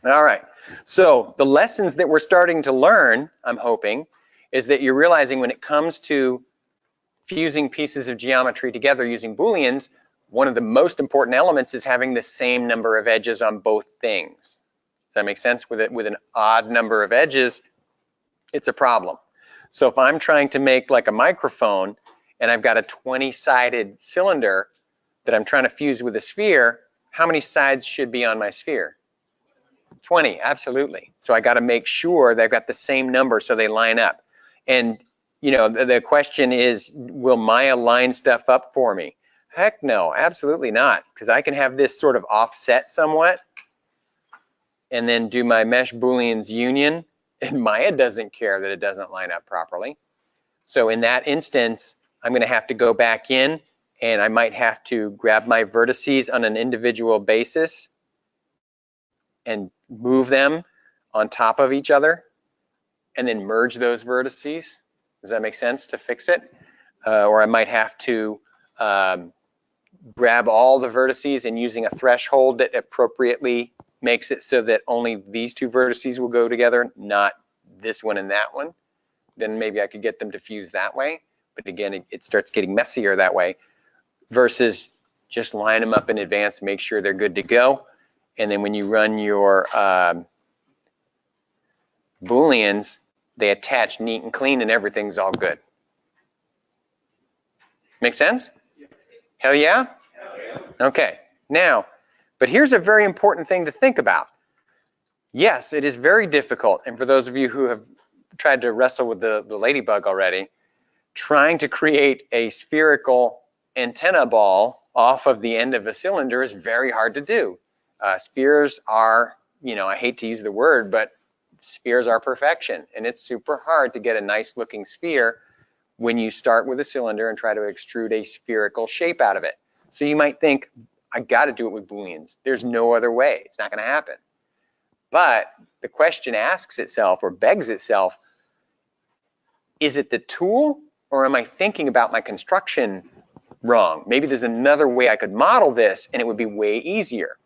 All right. So the lessons that we're starting to learn, I'm hoping, is that you're realizing when it comes to fusing pieces of geometry together using Booleans, one of the most important elements is having the same number of edges on both things. Does that make sense? With an odd number of edges, it's a problem. So if I'm trying to make like a microphone and I've got a 20-sided cylinder that I'm trying to fuse with a sphere, how many sides should be on my sphere? 20, absolutely. So I got to make sure they've got the same number so they line up. And you know, the question is, will Maya line stuff up for me? Heck no, absolutely not, because I can have this sort of offset somewhat and then do my mesh Booleans union, and Maya doesn't care that it doesn't line up properly. So in that instance, I'm going to have to go back in, and I might have to grab my vertices on an individual basis and move them on top of each other and then merge those vertices. Does that make sense to fix it? Or I might have to grab all the vertices and using a threshold that appropriately makes it so that only these two vertices will go together, not this one and that one. Then maybe I could get them to fuse that way. But again, it starts getting messier that way versus just line them up in advance, make sure they're good to go. And then when you run your Booleans, they attach neat and clean and everything's all good. Make sense? Hell yeah? Okay, now, but here's a very important thing to think about. Yes, it is very difficult, and for those of you who have tried to wrestle with the ladybug already, trying to create a spherical antenna ball off of the end of a cylinder is very hard to do. Spheres are, you know, I hate to use the word, but spheres are perfection, and it's super hard to get a nice looking sphere when you start with a cylinder and try to extrude a spherical shape out of it. So you might think, I got to do it with Booleans. There's no other way. It's not going to happen. But the question asks itself or begs itself, is it the tool or am I thinking about my construction wrong? Maybe there's another way I could model this and it would be way easier.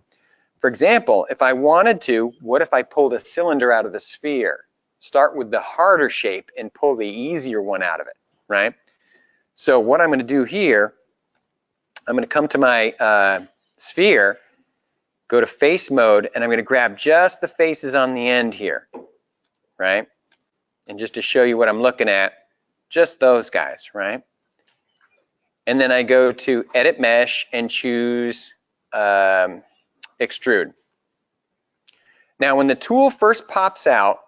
For example, if I wanted to, what if I pulled a cylinder out of the sphere? Start with the harder shape and pull the easier one out of it, right? So what I'm going to do here, I'm going to come to my sphere, go to face mode, and I'm going to grab just the faces on the end here, right? And just to show you what I'm looking at, just those guys, right? And then I go to Edit Mesh and choose Extrude. Now, when the tool first pops out,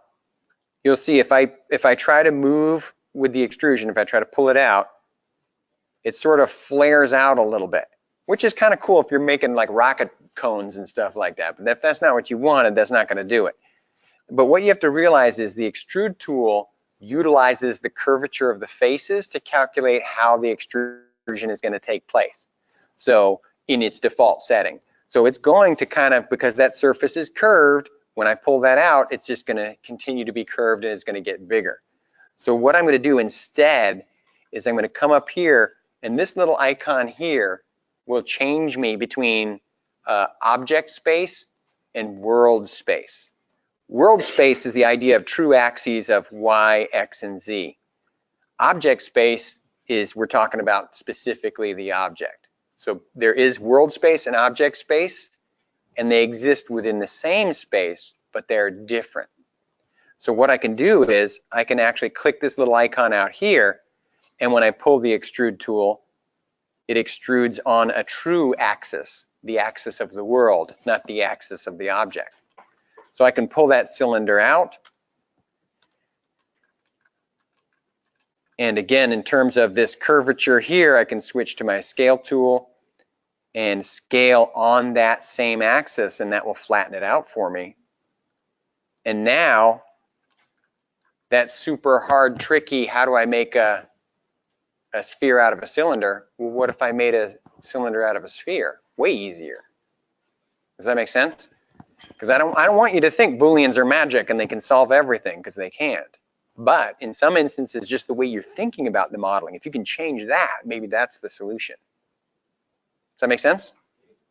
you'll see if I try to move with the extrusion, if I try to pull it out, it sort of flares out a little bit, which is kind of cool if you're making like rocket cones and stuff like that. But if that's not what you wanted, that's not going to do it. But what you have to realize is the extrude tool utilizes the curvature of the faces to calculate how the extrusion is going to take place. So in its default setting. So it's going to kind of, because that surface is curved, when I pull that out, it's just going to continue to be curved and it's going to get bigger. So what I'm going to do instead is I'm going to come up here, and this little icon here will change me between object space and world space. World space is the idea of true axes of y, x, and z. Object space is, we're talking about specifically the object. So there is world space and object space, and they exist within the same space, but they're different. So what I can do is I can actually click this little icon out here, and when I pull the extrude tool, it extrudes on a true axis, the axis of the world, not the axis of the object. So I can pull that cylinder out. And again, in terms of this curvature here, I can switch to my scale tool and scale on that same axis, and that will flatten it out for me. And now, that super hard, tricky, how do I make a sphere out of a cylinder? Well, what if I made a cylinder out of a sphere? Way easier. Does that make sense? Because I don't want you to think Booleans are magic and they can solve everything, because they can't. But in some instances, just the way you're thinking about the modeling, if you can change that, maybe that's the solution. Does that make sense?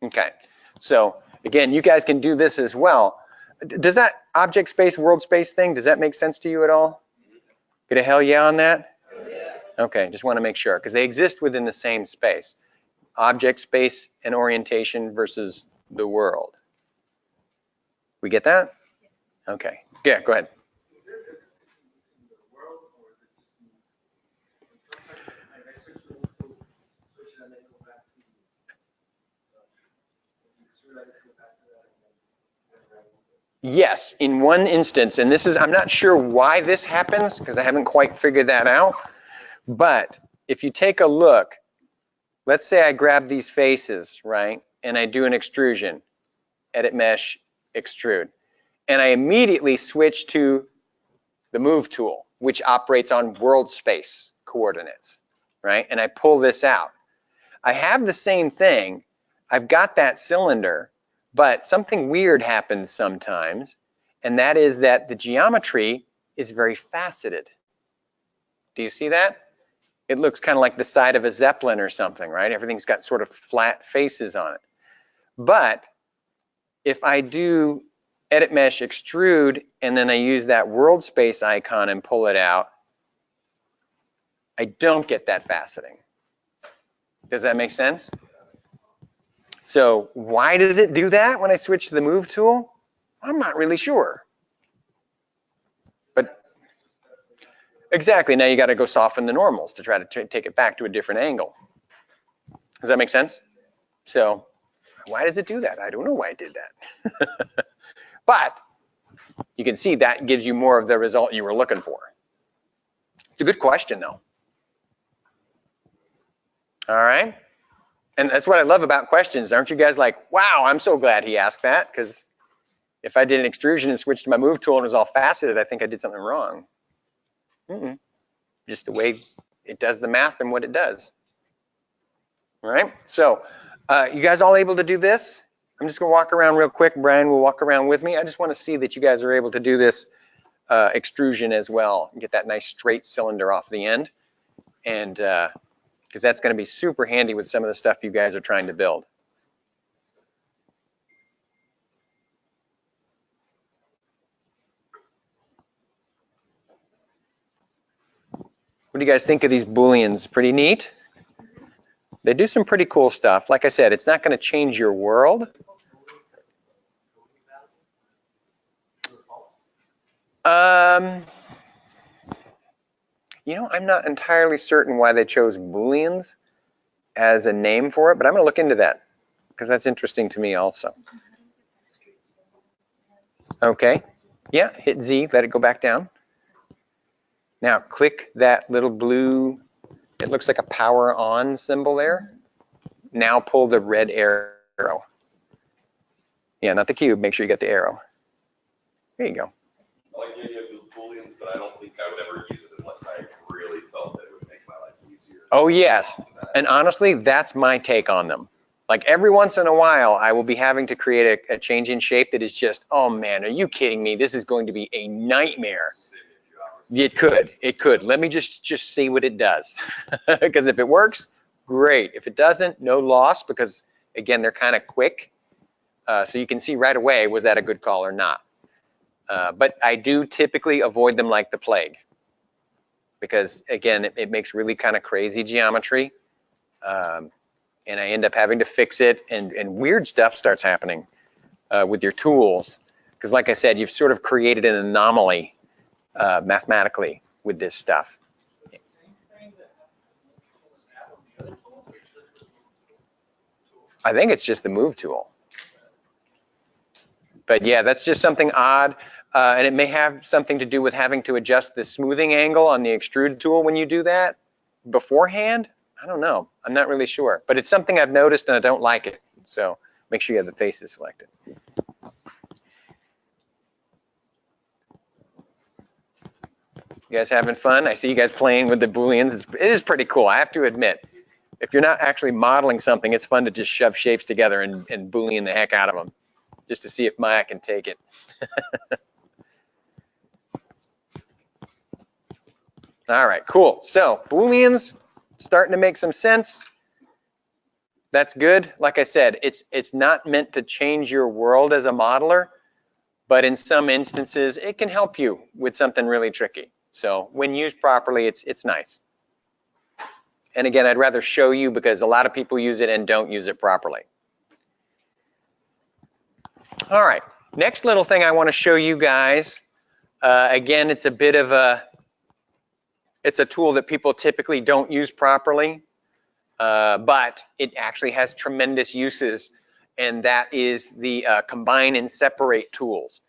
Okay. So again, you guys can do this as well. Does that object space, world space thing, does that make sense to you at all? Get a hell yeah on that? Okay, just want to make sure, because they exist within the same space. Object space and orientation versus the world. We get that? Okay. Yeah, go ahead. Yes, in one instance, and this is, I'm not sure why this happens because I haven't quite figured that out, but if you take a look, let's say I grab these faces, right, and I do an extrusion, edit mesh, extrude, and I immediately switch to the move tool, which operates on world space coordinates, right, and I pull this out. I have the same thing, I've got that cylinder, but something weird happens sometimes, and that is that the geometry is very faceted. Do you see that? It looks kind of like the side of a Zeppelin or something, right? Everything's got sort of flat faces on it. But if I do edit mesh extrude and then I use that world space icon and pull it out, I don't get that faceting. Does that make sense? So why does it do that when I switch to the move tool? I'm not really sure. But exactly, now you got to go soften the normals to try to take it back to a different angle. Does that make sense? So why does it do that? I don't know why it did that. But you can see that gives you more of the result you were looking for. It's a good question though. All right. And that's what I love about questions. Aren't you guys like, wow, I'm so glad he asked that, because if I did an extrusion and switched to my move tool and it was all faceted, I think I did something wrong. Just the way it does the math and what it does. All right, so you guys all able to do this? I'm just gonna walk around real quick. Brian will walk around with me. I just wanna see that you guys are able to do this extrusion as well and get that nice straight cylinder off the end. And because that's going to be super handy with some of the stuff you guys are trying to build. What do you guys think of these Booleans? Pretty neat? They do some pretty cool stuff. Like I said, it's not going to change your world. You know, I'm not entirely certain why they chose Booleans as a name for it, but I'm going to look into that because that's interesting to me also. Okay. Yeah, hit Z, let it go back down. Now click that little blue, it looks like a power on symbol there. Now pull the red arrow. Yeah, not the cube, make sure you get the arrow. There you go. I like the idea of Booleans, but I don't think I would ever use it unless I really felt that it would make my life easier. Oh yes, and honestly, that's my take on them. Like every once in a while, I will be having to create a change in shape that is just, oh man, are you kidding me? This is going to be a nightmare. It could. Let me just see what it does. Because if it works, great. If it doesn't, no loss, because again, they're kind of quick. So you can see right away, was that a good call or not? But I do typically avoid them like the plague. Because again, it makes really kind of crazy geometry. And I end up having to fix it, and weird stuff starts happening with your tools. Because like I said, you've sort of created an anomaly mathematically with this stuff. I think it's just the move tool. But yeah, that's just something odd. And it may have something to do with having to adjust the smoothing angle on the extrude tool when you do that beforehand. I don't know. I'm not really sure. But it's something I've noticed and I don't like it. So make sure you have the faces selected. You guys having fun? I see you guys playing with the Booleans. It is pretty cool, I have to admit. If you're not actually modeling something, it's fun to just shove shapes together and Boolean the heck out of them, just to see if Maya can take it. All right, cool. So Booleans starting to make some sense. That's good. Like I said, it's not meant to change your world as a modeler, but in some instances, it can help you with something really tricky. So when used properly, it's nice. And again, I'd rather show you because a lot of people use it and don't use it properly. All right, next little thing I want to show you guys. Again, it's a bit of it's a tool that people typically don't use properly, but it actually has tremendous uses, and that is the combine and separate tools.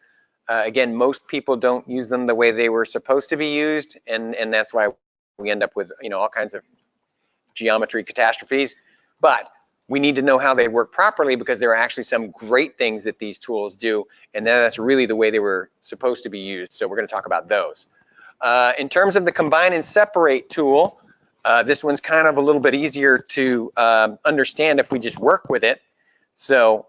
Again, most people don't use them the way they were supposed to be used, and that's why we end up with all kinds of geometry catastrophes. But we need to know how they work properly because there are actually some great things that these tools do, and that's really the way they were supposed to be used. So we're going to talk about those. In terms of the combine and separate tool, this one's kind of a little bit easier to understand if we just work with it. So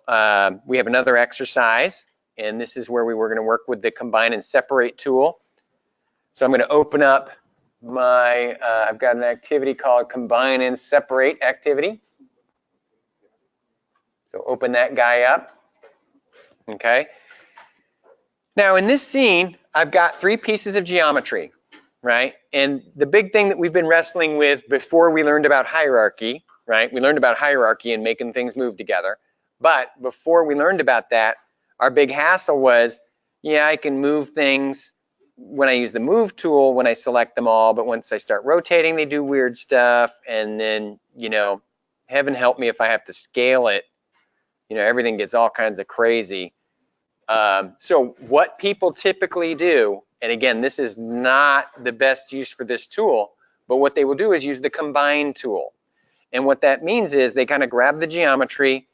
we have another exercise, and this is where we were going to work with the combine and separate tool. So I'm going to open up my, I've got an activity called combine and separate activity. So open that guy up, okay? Now in this scene, I've got 3 pieces of geometry, right? And the big thing that we've been wrestling with before we learned about hierarchy, right? We learned about hierarchy and making things move together. But before we learned about that, our big hassle was, yeah, I can move things when I use the move tool, when I select them all, but once I start rotating, they do weird stuff. And then, heaven help me if I have to scale it, everything gets all kinds of crazy. So what people typically do, and again, this is not the best use for this tool, but what they will do is use the combine tool. And what that means is they kind of grab the geometry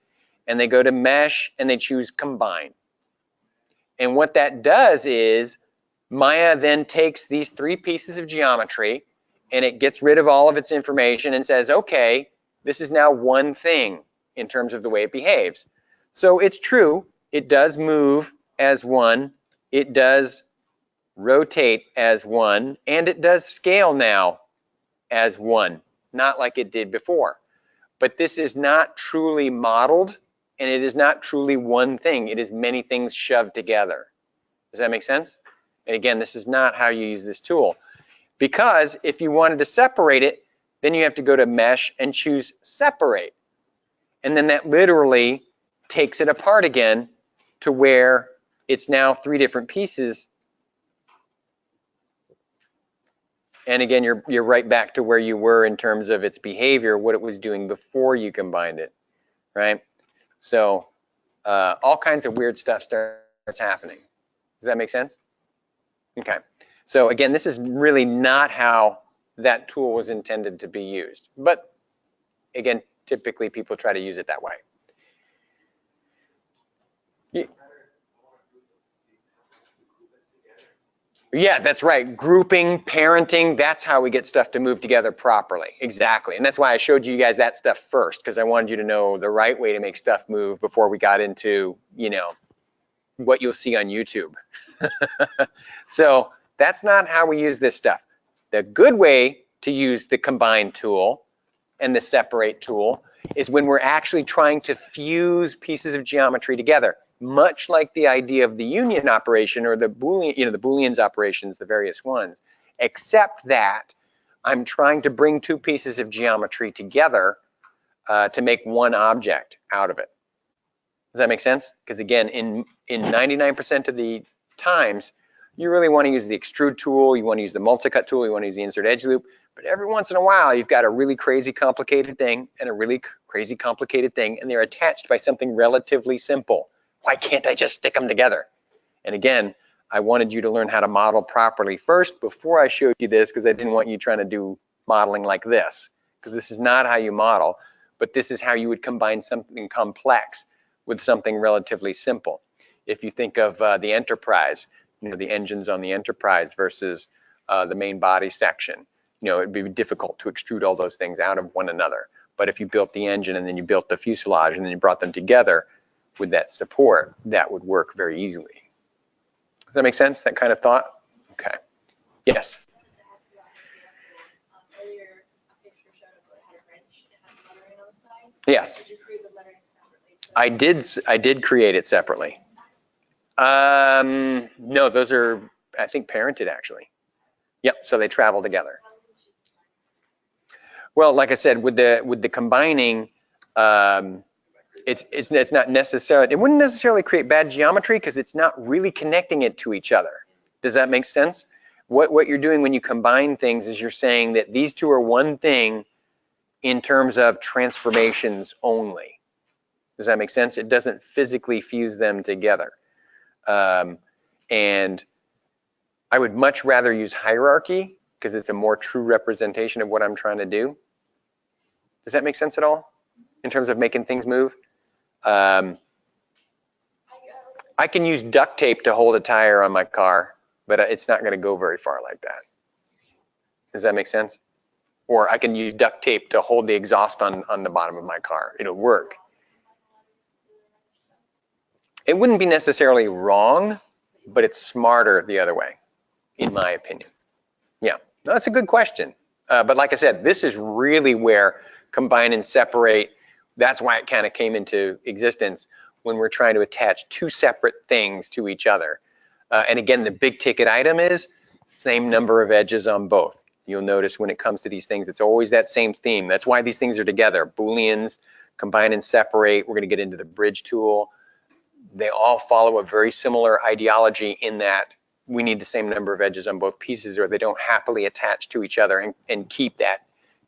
and they go to mesh and they choose combine. And what that does is Maya then takes these 3 pieces of geometry and it gets rid of all of its information and says, okay, this is now one thing in terms of the way it behaves. So it's true, it does move as one, it does rotate as one, and it does scale now as one, not like it did before. But this is not truly modeled, and it is not truly one thing. It is many things shoved together. Does that make sense? And again, this is not how you use this tool. Because if you wanted to separate it, then you have to go to mesh and choose separate. And then that literally takes it apart again to where it's now 3 different pieces. And again, you're right back to where you were in terms of its behavior, what it was doing before you combined it, right? So all kinds of weird stuff starts happening. Does that make sense? Okay. So again, this is really not how that tool was intended to be used. But again, typically people try to use it that way. Yeah, that's right. Grouping, parenting, that's how we get stuff to move together properly. Exactly. And that's why I showed you guys that stuff first, because I wanted you to know the right way to make stuff move before we got into, what you'll see on YouTube. So that's not how we use this stuff. The good way to use the combine tool and the separate tool is when we're actually trying to fuse pieces of geometry together, much like the idea of the union operation or the Boolean, the Booleans operations, the various ones, except that I'm trying to bring 2 pieces of geometry together to make one object out of it. Does that make sense? Because again, in 99% of the times, you really want to use the extrude tool, you want to use the multi-cut tool, you want to use the insert edge loop, but every once in a while, you've got a really crazy complicated thing and a really crazy complicated thing, and they're attached by something relatively simple. Why can't I just stick them together? And again, I wanted you to learn how to model properly first before I showed you this, because I didn't want you trying to do modeling like this, because this is not how you model, but this is how you would combine something complex with something relatively simple. If you think of the Enterprise, the engines on the Enterprise versus the main body section, it'd be difficult to extrude all those things out of one another. But if you built the engine and then you built the fuselage and then you brought them together with that support, that would work very easily. Does that make sense, that kind of thought? Okay. Yes? Earlier, a picture showed up that had a wrench and had lettering on the side. Yes. Did you create the lettering separately? I did create it separately. No, those are, I think, parented actually. Yep, so they travel together. Well, like I said, with the combining, it's not necessarily, it wouldn't necessarily create bad geometry because it's not really connecting it to each other. Does that make sense? What you're doing when you combine things is you're saying that these two are one thing in terms of transformations only. Does that make sense? It doesn't physically fuse them together. And I would much rather use hierarchy because it's a more true representation of what I'm trying to do. Does that make sense at all in terms of making things move? I can use duct tape to hold a tire on my car, but it's not going to go very far like that. Does that make sense? Or I can use duct tape to hold the exhaust on the bottom of my car. It'll work. It wouldn't be necessarily wrong, but it's smarter the other way, in my opinion. Yeah, that's a good question. But like I said, this is really where combine and separate, that's why it kind of came into existence when we're trying to attach two separate things to each other. And again, the big ticket item is same number of edges on both. You'll notice when it comes to these things, it's always that same theme. That's why these things are together. Booleans, combine and separate. We're going to get into the bridge tool. They all follow a very similar ideology in that we need the same number of edges on both pieces or they don't happily attach to each other and keep that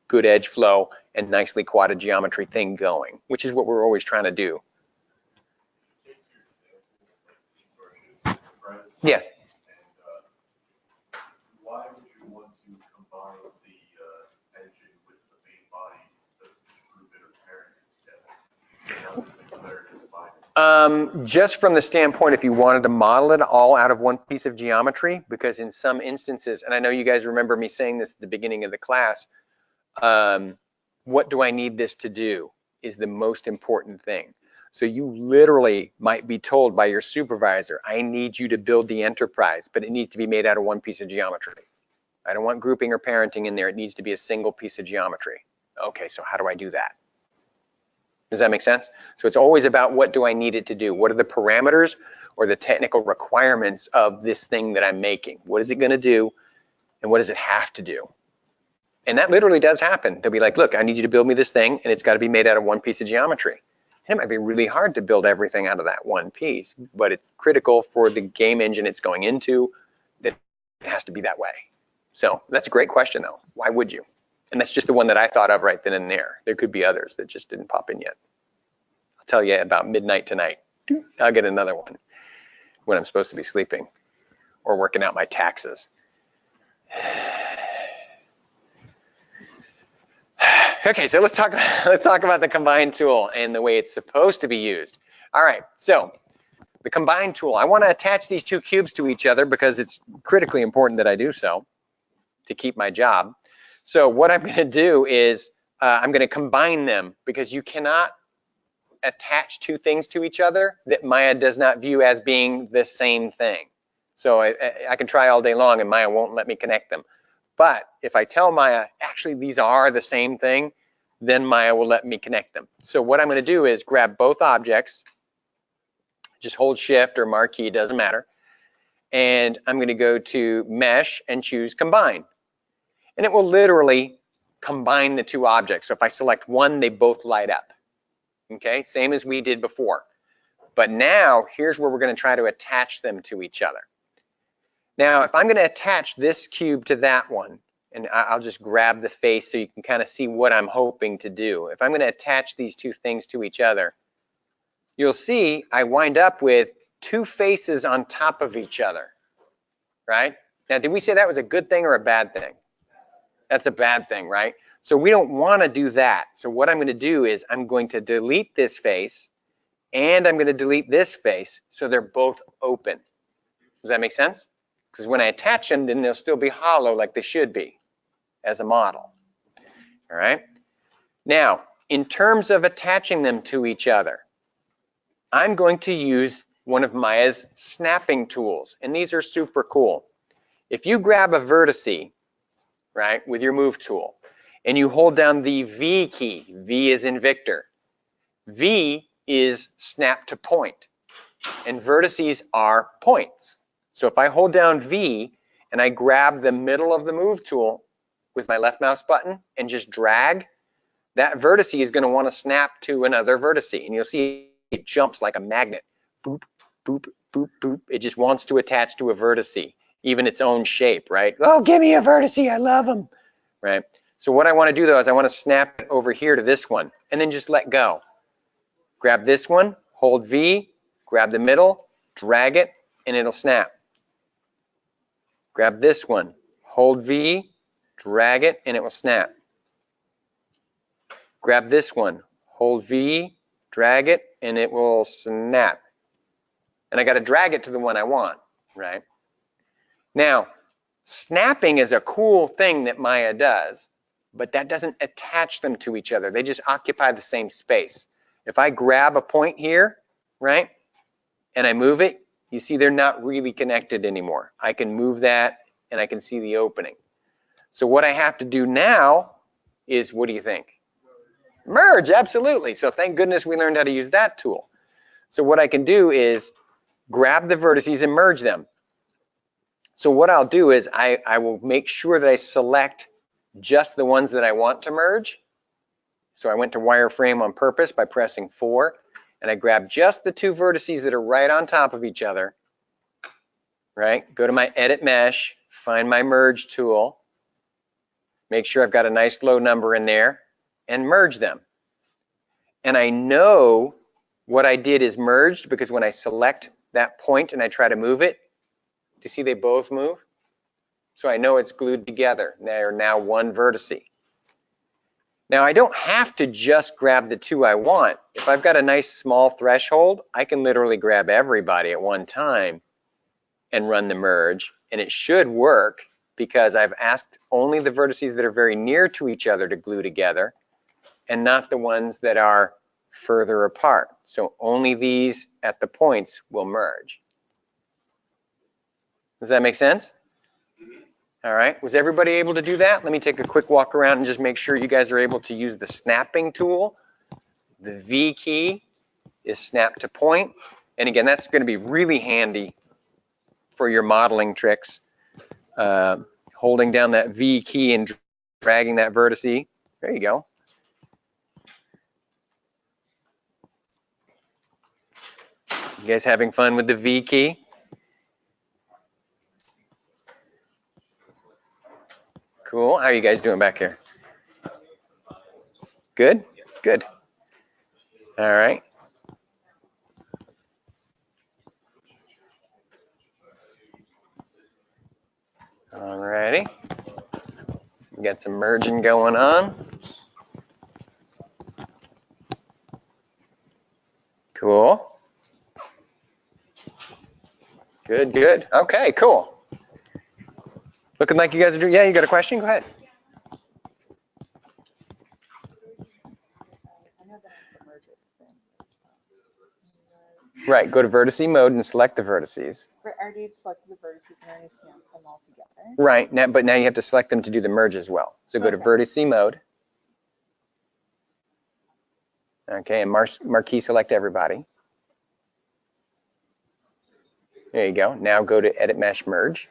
good edge flow and nicely quadded geometry thing going, which is what we're always trying to do. Yes. Why would you want to combine the engine with the main body so to group it or pair it together? Just from the standpoint, if you wanted to model it all out of one piece of geometry, because in some instances, and I know you guys remember me saying this at the beginning of the class, what do I need this to do is the most important thing. So you literally might be told by your supervisor, I need you to build the enterprise, but it needs to be made out of one piece of geometry. I don't want grouping or parenting in there. It needs to be a single piece of geometry. Okay, so how do I do that? Does that make sense? So it's always about what do I need it to do? What are the parameters or the technical requirements of this thing that I'm making? What is it going to do? And what does it have to do? And that literally does happen. They'll be like, look, I need you to build me this thing, and it's got to be made out of one piece of geometry. And it might be really hard to build everything out of that one piece, but it's critical for the game engine it's going into that it has to be that way. So that's a great question, though. Why would you? And that's just the one that I thought of right then and there. There could be others that just didn't pop in yet. I'll tell you about midnight tonight. I'll get another one when I'm supposed to be sleeping or working out my taxes. Okay, so let's talk about the combine tool and the way it's supposed to be used. All right, so the combine tool. I want to attach these two cubes to each other because it's critically important that I do so to keep my job. So what I'm going to do is I'm going to combine them because you cannot attach two things to each other that Maya does not view as being the same thing. So I can try all day long and Maya won't let me connect them. But if I tell Maya, actually these are the same thing, then Maya will let me connect them. So what I'm going to do is grab both objects, just hold shift or marquee, doesn't matter. And I'm going to go to mesh and choose combine. And it will literally combine the two objects. So if I select one, they both light up. Okay, same as we did before. But now here's where we're going to try to attach them to each other. Now, if I'm going to attach this cube to that one, and I'll just grab the face so you can kind of see what I'm hoping to do. If I'm going to attach these two things to each other, you'll see I wind up with two faces on top of each other, right? Now, did we say that was a good thing or a bad thing? That's a bad thing, right? So we don't want to do that. So what I'm going to do is I'm going to delete this face and I'm going to delete this face so they're both open. Does that make sense? Because when I attach them, then they'll still be hollow like they should be as a model. All right? Now, in terms of attaching them to each other, I'm going to use one of Maya's snapping tools. And these are super cool. If you grab a vertice, right, with your move tool, and you hold down the V key, V is in Victor. V is snap to point. and vertices are points. So if I hold down V and I grab the middle of the move tool with my left mouse button and just drag, that vertice is going to want to snap to another vertice. And you'll see it jumps like a magnet. Boop, boop, boop, boop. It just wants to attach to a vertice, even its own shape, right? Oh, give me a vertice, I love them, right? So what I want to do though is I want to snap it over here to this one and then just let go. Grab this one, hold V, grab the middle, drag it, and it'll snap. Grab this one, hold V, drag it, and it will snap. Grab this one, hold V, drag it, and it will snap. And I got to drag it to the one I want, right? Now, snapping is a cool thing that Maya does, but that doesn't attach them to each other. They just occupy the same space. If I grab a point here, right, and I move it, you see they're not really connected anymore. I can move that and I can see the opening. So what I have to do now is, what do you think? Merge, absolutely. So thank goodness we learned how to use that tool. So what I can do is grab the vertices and merge them. So what I'll do is I will make sure that I select just the ones that I want to merge. So I went to wireframe on purpose by pressing 4, and I grab just the 2 vertices that are right on top of each other, right? Go to my edit mesh, find my merge tool, make sure I've got a nice low number in there, and merge them. And I know what I did is merged because when I select that point and I try to move it, do you see they both move? So I know it's glued together. They're now one vertice. Now I don't have to just grab the 2 I want. If I've got a nice small threshold, I can literally grab everybody at one time and run the merge. And it should work because I've asked only the vertices that are very near to each other to glue together and not the ones that are further apart. So only these at the points will merge. Does that make sense? All right, was everybody able to do that? Let me take a quick walk around and just make sure you guys are able to use the snapping tool. The V key is snap to point. And again, that's going to be really handy for your modeling tricks. Holding down that V key and dragging that vertice. There you go. You guys having fun with the V key? Cool. How are you guys doing back here? Good? Good. All right. All righty. We got some merging going on. Cool. Good, good. Okay, cool. Looking like you guys are doing, yeah, you got a question? Go ahead. Right, go to vertice mode and select the vertices. I already selected the vertices and I already snapped them all together. Right, now, but now you have to select them to do the merge as well. So go to vertice mode. Okay, and marquee select everybody. There you go. Now go to edit mesh merge.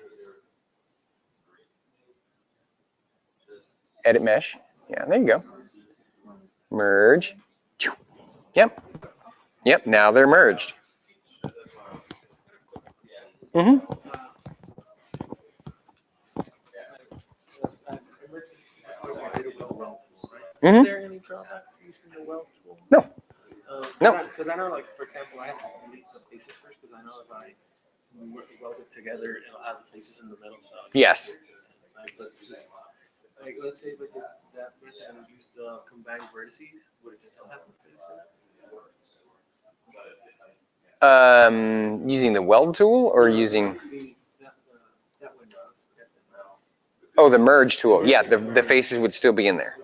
Edit mesh. Yeah, there you go. Merge. Yep. Yep, now they're merged. Mm-hmm. Is there any drawback to using the weld tool? No. No. Because I know, like, for example, I have to delete the faces first because I know if I weld it together, it'll have the faces in the middle. So Yes. like, but it's just, like, let's say like that method and use the combined vertices, would it still have the face in it? Using the weld tool or using? That window. Oh, the merge tool. Yeah, the faces would still be in there.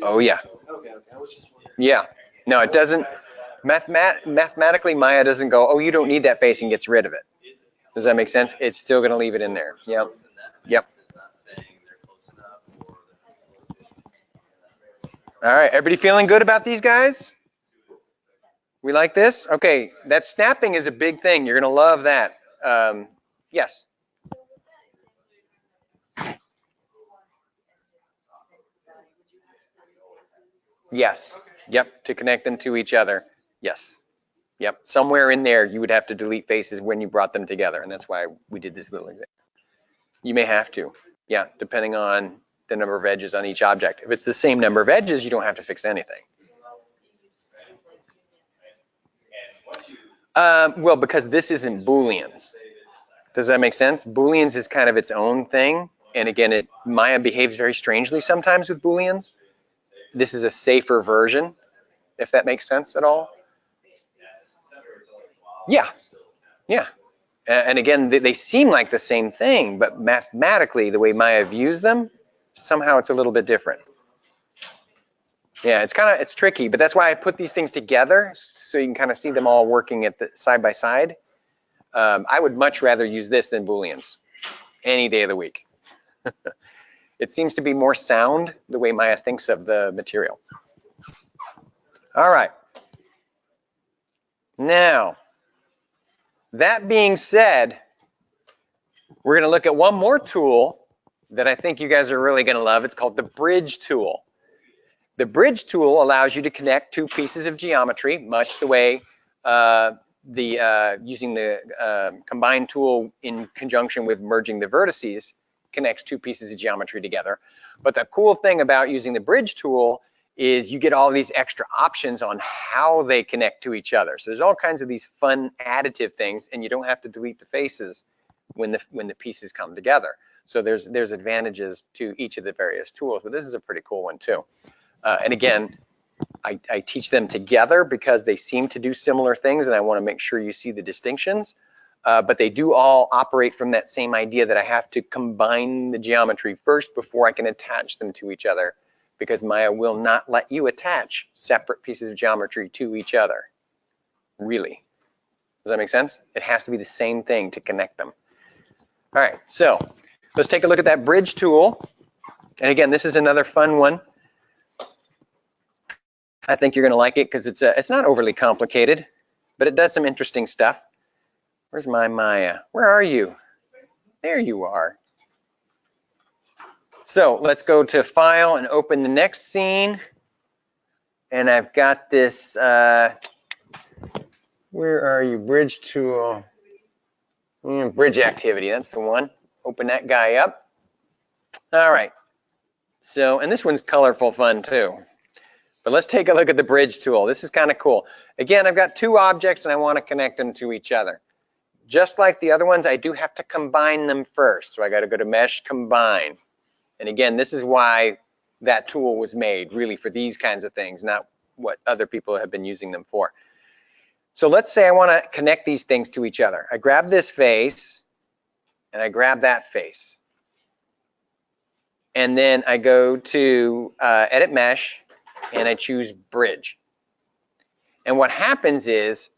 Oh, yeah. Okay, I was just wondering. Yeah. No, it doesn't. Mathematically, Maya doesn't go, oh, you don't need that face and gets rid of it. Does that make sense? It's still going to leave it in there. Yep. Yep. All right. Everybody feeling good about these guys? We like this? Okay, that snapping is a big thing. You're gonna love that. Yes. So with that example you're talking about, would you have to delete faces? Yes. Yep. To connect them to each other. Yes. Yep. Somewhere in there, you would have to delete faces when you brought them together, and that's why we did this little example. You may have to. Yeah, depending on the number of edges on each object. If it's the same number of edges, you don't have to fix anything. Well, because this isn't Booleans. Does that make sense? Booleans is kind of its own thing. And again, Maya behaves very strangely sometimes with Booleans. This is a safer version, if that makes sense at all. Yeah. Yeah. And again, they seem like the same thing, but mathematically, the way Maya views them, somehow it's a little bit different. Yeah, it's tricky, but that's why I put these things together so you can kind of see them all working at the side by side. I would much rather use this than Booleans any day of the week. It seems to be more sound the way Maya thinks of the material. All right. Now, that being said, we're going to look at one more tool that I think you guys are really going to love. It's called the bridge tool. The bridge tool allows you to connect two pieces of geometry, much the way using the combine tool in conjunction with merging the vertices connects two pieces of geometry together. But the cool thing about using the bridge tool is you get all these extra options on how they connect to each other. So there's all kinds of these fun additive things, and you don't have to delete the faces when the pieces come together. So there's advantages to each of the various tools, but this is a pretty cool one too. And again, I teach them together because they seem to do similar things, and I want to make sure you see the distinctions. But they do all operate from that same idea that I have to combine the geometry first before I can attach them to each other, because Maya will not let you attach separate pieces of geometry to each other. Really. Does that make sense? It has to be the same thing to connect them. All right, so let's take a look at that bridge tool. And again, this is another fun one. I think you're going to like it because it's not overly complicated, but it does some interesting stuff. Where's my Maya? Where are you? There you are. So let's go to File and open the next scene. And I've got this, where are you? Bridge tool. Bridge activity, that's the one. Open that guy up. All right. So, and this one's colorful fun too. But let's take a look at the bridge tool. This is kind of cool. Again, I've got two objects and I want to connect them to each other. Just like the other ones, I do have to combine them first. So I got to go to Mesh, Combine. And again, this is why that tool was made, really for these kinds of things, not what other people have been using them for. So let's say I want to connect these things to each other. I grab this face and I grab that face. And then I go to Edit Mesh and I choose Bridge. And what happens is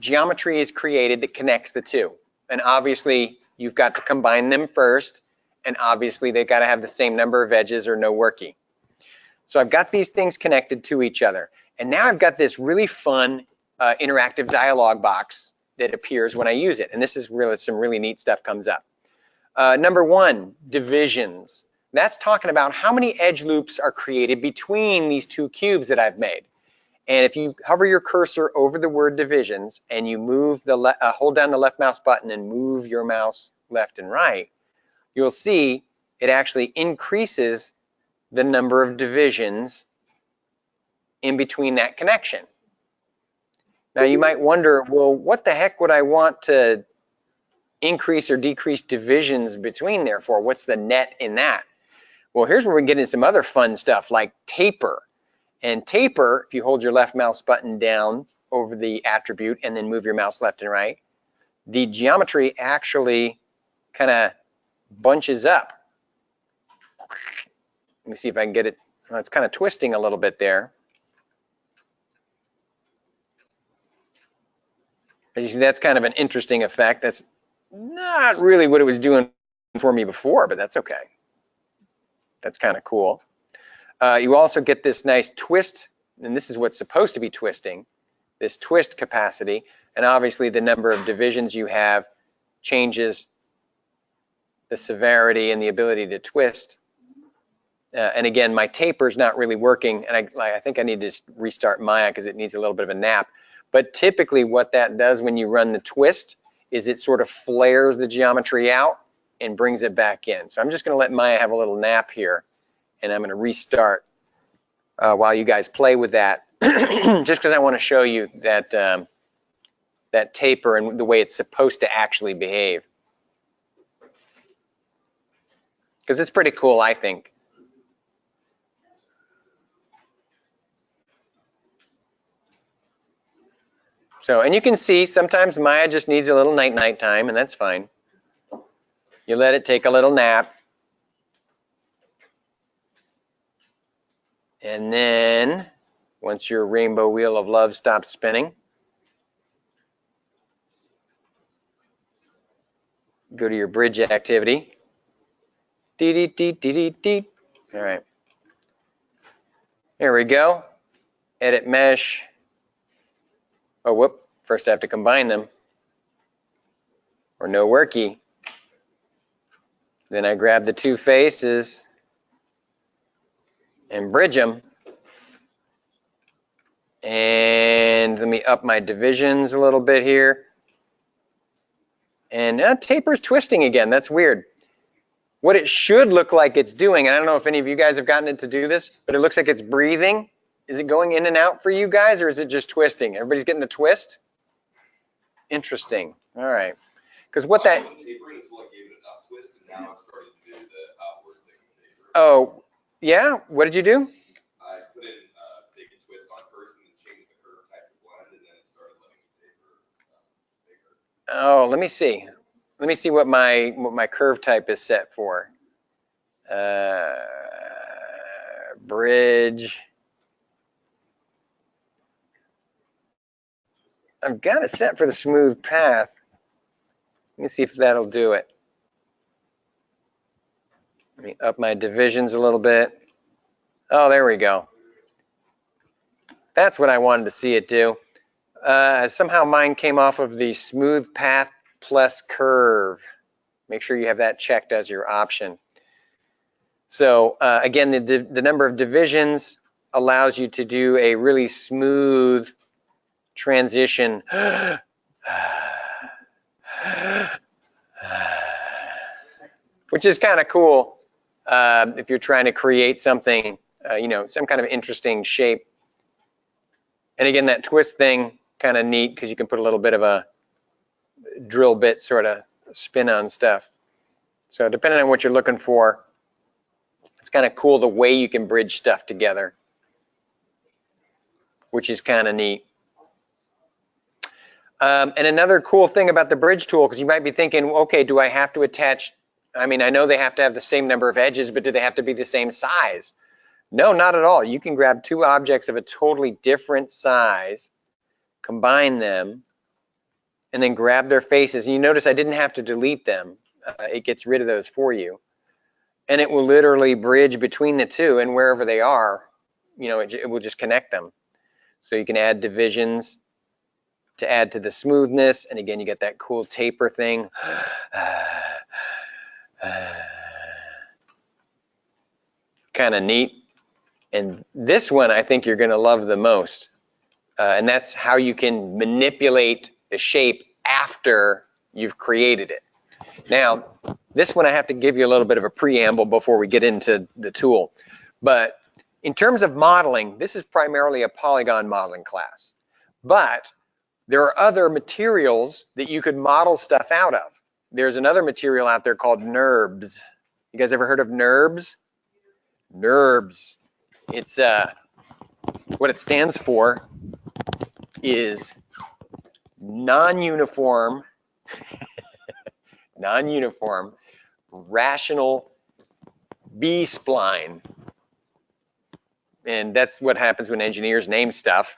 geometry is created that connects the two. And obviously you've got to combine them first. And obviously they've got to have the same number of edges or no worky. So I've got these things connected to each other. And now I've got this really fun interactive dialog box that appears when I use it. And this is really some really neat stuff comes up. Number one, divisions. That's talking about how many edge loops are created between these two cubes that I've made. And if you hover your cursor over the word divisions and you move the hold down the left mouse button and move your mouse left and right, you'll see it actually increases the number of divisions in between that connection. Now you might wonder, well, what the heck would I want to increase or decrease divisions between there for? What's the net in that? Well, here's where we get into some other fun stuff like taper. And taper, if you hold your left mouse button down over the attribute and then move your mouse left and right, the geometry actually kind of bunches up. Let me see if I can get it. Oh, it's kind of twisting a little bit there. As you see, that's kind of an interesting effect. That's not really what it was doing for me before, but that's okay. That's kind of cool. You also get this nice twist, and this is what's supposed to be twisting. this twist capacity. And obviously the number of divisions you have changes the severity and the ability to twist. And again, my taper is not really working, and I think I need to restart Maya because it needs a little bit of a nap. But typically what that does when you run the twist is it sort of flares the geometry out and brings it back in. So I'm just going to let Maya have a little nap here, and I'm going to restart while you guys play with that, just because I want to show you that, that taper and the way it's supposed to actually behave. Because it's pretty cool, I think. So, and you can see sometimes Maya just needs a little night time, and that's fine. You let it take a little nap. And then, once your rainbow wheel of love stops spinning, go to your bridge activity. Dee dee dee dee dee dee. All right. Here we go. Edit mesh. Oh, whoop. First I have to combine them. Or no worky. Then I grab the two faces and bridge them. And let me up my divisions a little bit here. And taper's twisting again. That's weird. What it should look like it's doing, and I don't know if any of you guys have gotten it to do this, but it looks like it's breathing. Is it going in and out for you guys, or is it just twisting? Everybody's getting the twist? Interesting. All right. Because what that... I wasn't tapering until I gave it an up twist, and now it's starting to do the outward thing with taper. Oh, yeah? What did you do? I put in big twist on first and then changed the curve type to blend, and then it started letting me taper bigger. Oh, let me see. Let me see what my curve type is set for. Bridge. I've got it set for the smooth path. Let me see if that'll do it. Let me up my divisions a little bit. Oh, there we go. That's what I wanted to see it do. Somehow mine came off of the smooth path plus curve. Make sure you have that checked as your option. So again, the number of divisions allows you to do a really smooth transition. Which is kind of cool if you're trying to create something, you know, some kind of interesting shape. And again, that twist thing, kind of neat because you can put a little bit of a drill bit sort of spin on stuff. So depending on what you're looking for, it's kind of cool the way you can bridge stuff together, which is kind of neat. And another cool thing about the bridge tool, because you might be thinking, okay, do I have to attach, I mean, I know they have to have the same number of edges, but do they have to be the same size? No, not at all. You can grab two objects of a totally different size, combine them, and then grab their faces. And you notice I didn't have to delete them. It gets rid of those for you. And it will literally bridge between the two, and wherever they are, you know, it will just connect them. So you can add divisions to add to the smoothness. And again, you get that cool taper thing. Kind of neat. And this one I think you're going to love the most. And that's how you can manipulate the shape after you've created it. Now, this one I have to give you a little bit of a preamble before we get into the tool. But in terms of modeling, this is primarily a polygon modeling class. But there are other materials that you could model stuff out of. There's another material out there called NURBS. You guys ever heard of NURBS? NURBS. It's what it stands for is non-uniform rational B-spline. And that's what happens when engineers name stuff.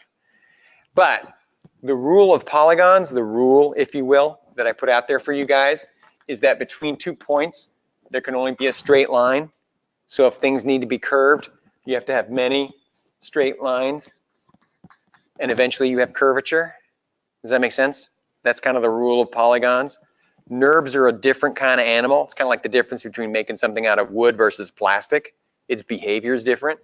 But the rule of polygons, the rule, if you will, that I put out there for you guys, is that between 2 points, there can only be a straight line. So if things need to be curved, you have to have many straight lines. and eventually you have curvature. Does that make sense? That's kind of the rule of polygons. NURBS are a different kind of animal. It's kind of like the difference between making something out of wood versus plastic. Its behavior is different.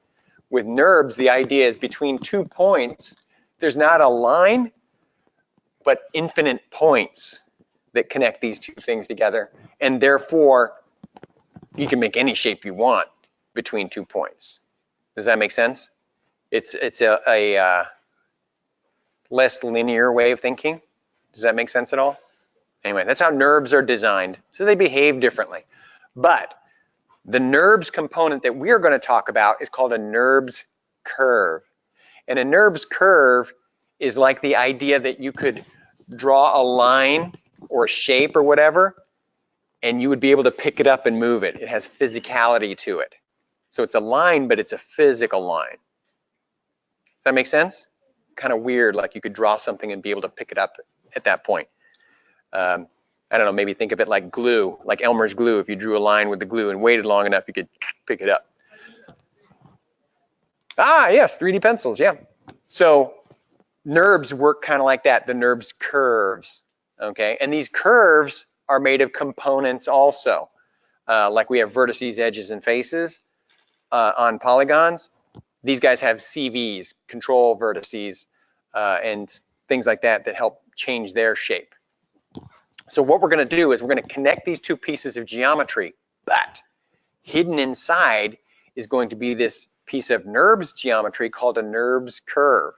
With NURBS, the idea is between 2 points, there's not a line, but infinite points that connect these two things together. And therefore, you can make any shape you want between 2 points. Does that make sense? It's a less linear way of thinking. Does that make sense at all? Anyway, that's how NURBS are designed. So they behave differently. But the NURBS component that we're going to talk about is called a NURBS curve. And a NURBS curve is like the idea that you could draw a line or a shape or whatever, and you would be able to pick it up and move it. It has physicality to it. So it's a line, but it's a physical line. Does that make sense? Kind of weird, like you could draw something and be able to pick it up at that point. I don't know, maybe think of it like glue, like Elmer's glue. If you drew a line with the glue and waited long enough, you could pick it up. Ah, yes, 3D pencils, yeah. So NURBS work kind of like that, the NURBS curves, okay? And these curves are made of components also. Like we have vertices, edges, and faces on polygons. These guys have CVs, control vertices, and things like that that help change their shape. So what we're going to do is we're going to connect these two pieces of geometry, but hidden inside is going to be this piece of NURBS geometry called a NURBS curve.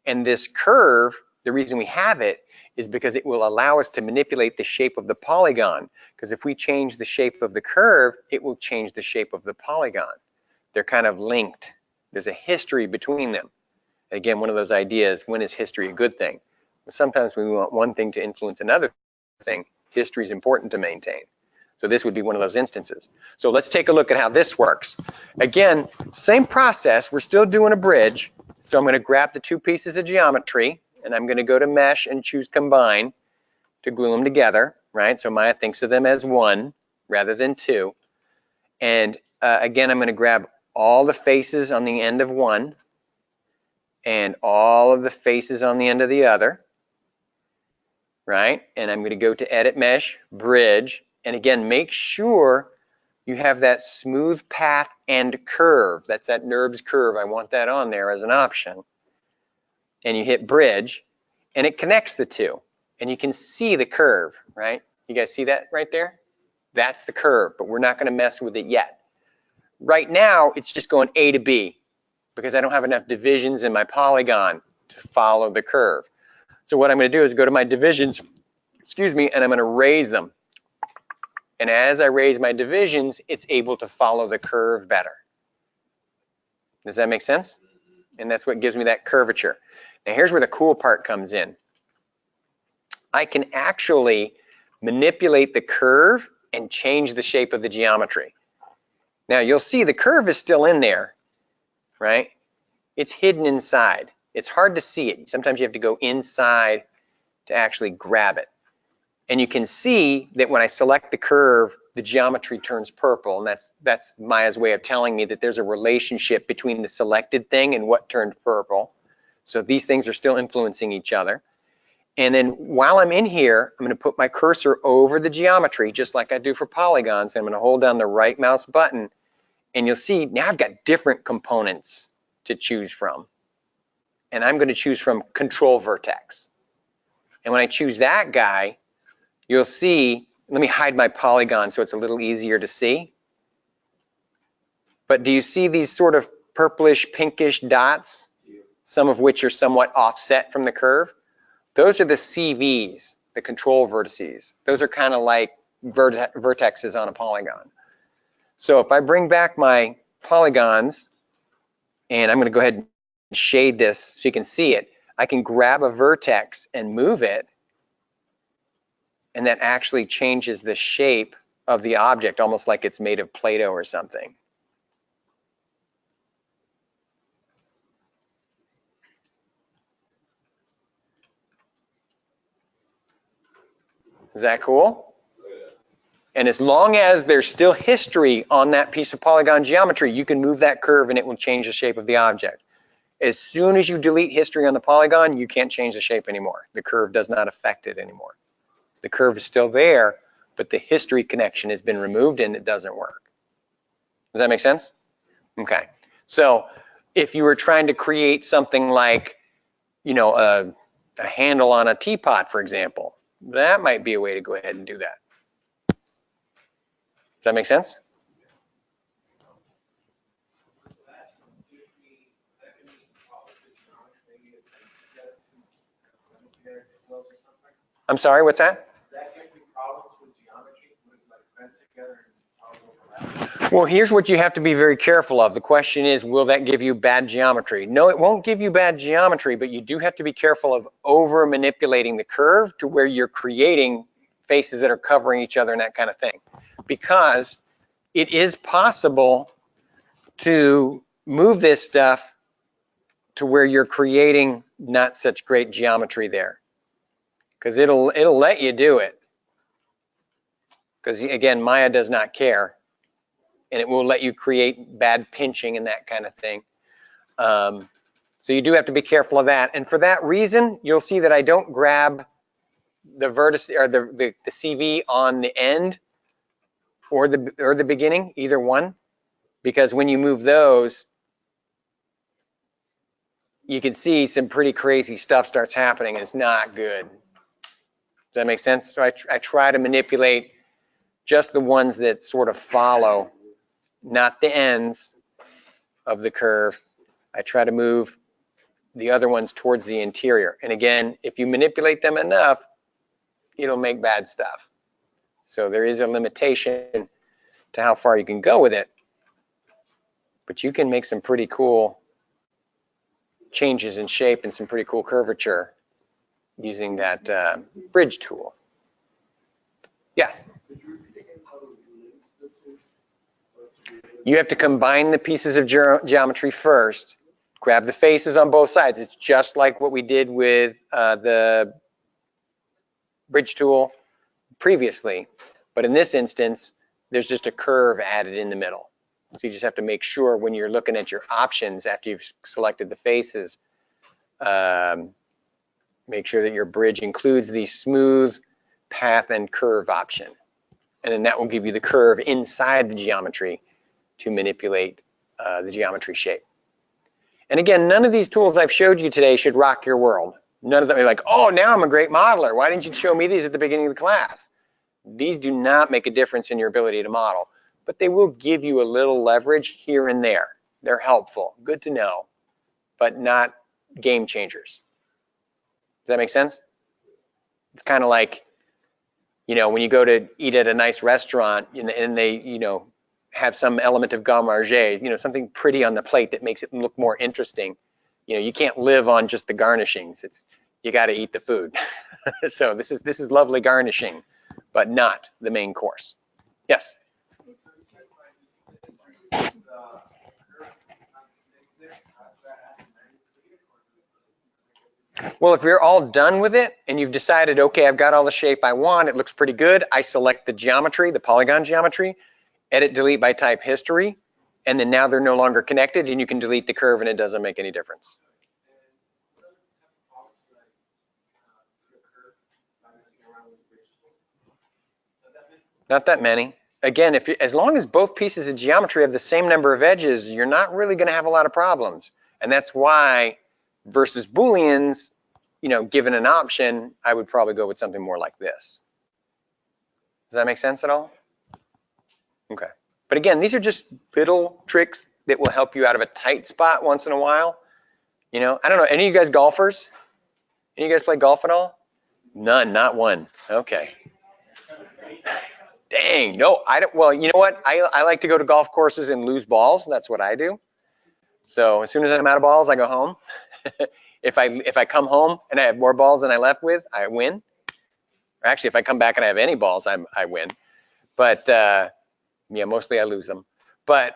And this curve, the reason we have it is because it will allow us to manipulate the shape of the polygon. Because if we change the shape of the curve, it will change the shape of the polygon. They're kind of linked. There's a history between them. Again, one of those ideas, when is history a good thing? Sometimes we want one thing to influence another thing. History is important to maintain. So this would be one of those instances. So let's take a look at how this works. Again, same process. We're still doing a bridge. So I'm going to grab the two pieces of geometry, and I'm going to go to Mesh and choose Combine to glue them together, right? So Maya thinks of them as one rather than two. And again, I'm going to grab all the faces on the end of one and all of the faces on the end of the other, right? And I'm going to go to Edit Mesh, Bridge, and again, make sure you have that smooth path and curve. That's that NURBS curve. I want that on there as an option. And you hit Bridge, and it connects the two. And you can see the curve, right? You guys see that right there? That's the curve, but we're not going to mess with it yet. Right now, it's just going A to B because I don't have enough divisions in my polygon to follow the curve. So what I'm going to do is go to my divisions, excuse me, and I'm going to raise them. And as I raise my divisions, it's able to follow the curve better. Does that make sense? And that's what gives me that curvature. Now here's where the cool part comes in. I can actually manipulate the curve and change the shape of the geometry. Now you'll see the curve is still in there, right? It's hidden inside. It's hard to see it. Sometimes you have to go inside to actually grab it. And you can see that when I select the curve, the geometry turns purple, and that's Maya's way of telling me that there's a relationship between the selected thing and what turned purple. So these things are still influencing each other. And then while I'm in here, I'm going to put my cursor over the geometry, just like I do for polygons. I'm going to hold down the right mouse button, and you'll see now I've got different components to choose from. And I'm going to choose from Control Vertex. And when I choose that guy, you'll see, let me hide my polygon so it's a little easier to see. But do you see these sort of purplish, pinkish dots, some of which are somewhat offset from the curve? Those are the CVs, the control vertices. Those are kind of like vertexes on a polygon. So if I bring back my polygons, and I'm going to go ahead and shade this so you can see it, I can grab a vertex and move it, and that actually changes the shape of the object, almost like it's made of Play-Doh or something. Is that cool? And as long as there's still history on that piece of polygon geometry, you can move that curve and it will change the shape of the object. As soon as you delete history on the polygon, you can't change the shape anymore. The curve does not affect it anymore. The curve is still there, but the history connection has been removed and it doesn't work. Does that make sense? Okay. So if you were trying to create something like, you know, a handle on a teapot, for example, that might be a way to go ahead and do that. Does that make sense? I'm sorry, what's that? That gives me problems with geometry, with like friends together and overlap. Well, here's what you have to be very careful of. The question is, will that give you bad geometry? No, it won't give you bad geometry, but you do have to be careful of over manipulating the curve to where you're creating faces that are covering each other and that kind of thing. Because it is possible to move this stuff to where you're creating not such great geometry there. Because it'll let you do it. Because again, Maya does not care. And it will let you create bad pinching and that kind of thing. So you do have to be careful of that. And for that reason, you'll see that I don't grab the vertex or the CV on the end or the beginning, either one. Because when you move those, you can see some pretty crazy stuff starts happening and it's not good. Does that make sense? So I try to manipulate just the ones that sort of follow, not the ends of the curve. I try to move the other ones towards the interior. And again, if you manipulate them enough, it'll make bad stuff. So there is a limitation to how far you can go with it. But you can make some pretty cool changes in shape and some pretty cool curvature using that bridge tool. Yes? You have to combine the pieces of geometry first. Grab the faces on both sides. It's just like what we did with the bridge tool previously. But in this instance, there's just a curve added in the middle. So you just have to make sure when you're looking at your options after you've selected the faces, make sure that your bridge includes the smooth path and curve option. And then that will give you the curve inside the geometry to manipulate the geometry shape. And again, none of these tools I've showed you today should rock your world. None of them are like, oh, now I'm a great modeler. Why didn't you show me these at the beginning of the class? These do not make a difference in your ability to model, but they will give you a little leverage here and there. They're helpful, good to know, but not game changers. Does that make sense? It's kind of like, you know, when you go to eat at a nice restaurant and they, you know, have some element of garde manger, you know, something pretty on the plate that makes it look more interesting. You know, you can't live on just the garnishings. You got to eat the food. So this is lovely garnishing, but not the main course. Yes. Well, if you're all done with it and you've decided, okay, I've got all the shape I want, it looks pretty good, I select the geometry, the polygon geometry, edit, delete by type history, and then now they're no longer connected and you can delete the curve and it doesn't make any difference. Not that many. Again, as long as both pieces of geometry have the same number of edges, you're not really going to have a lot of problems. And that's why versus Booleans, you know, given an option, I would probably go with something more like this. Does that make sense at all? Okay. But again, these are just little tricks that will help you out of a tight spot once in a while. You know, I don't know, any of you guys golfers? Any of you guys play golf at all? None, not one. Okay. Dang, no, I don't. Well, you know what? I like to go to golf courses and lose balls. That's what I do. So as soon as I'm out of balls, I go home. If I come home and I have more balls than I left with, I win. Or actually, if I come back and I have any balls, I win. But yeah, mostly I lose them. But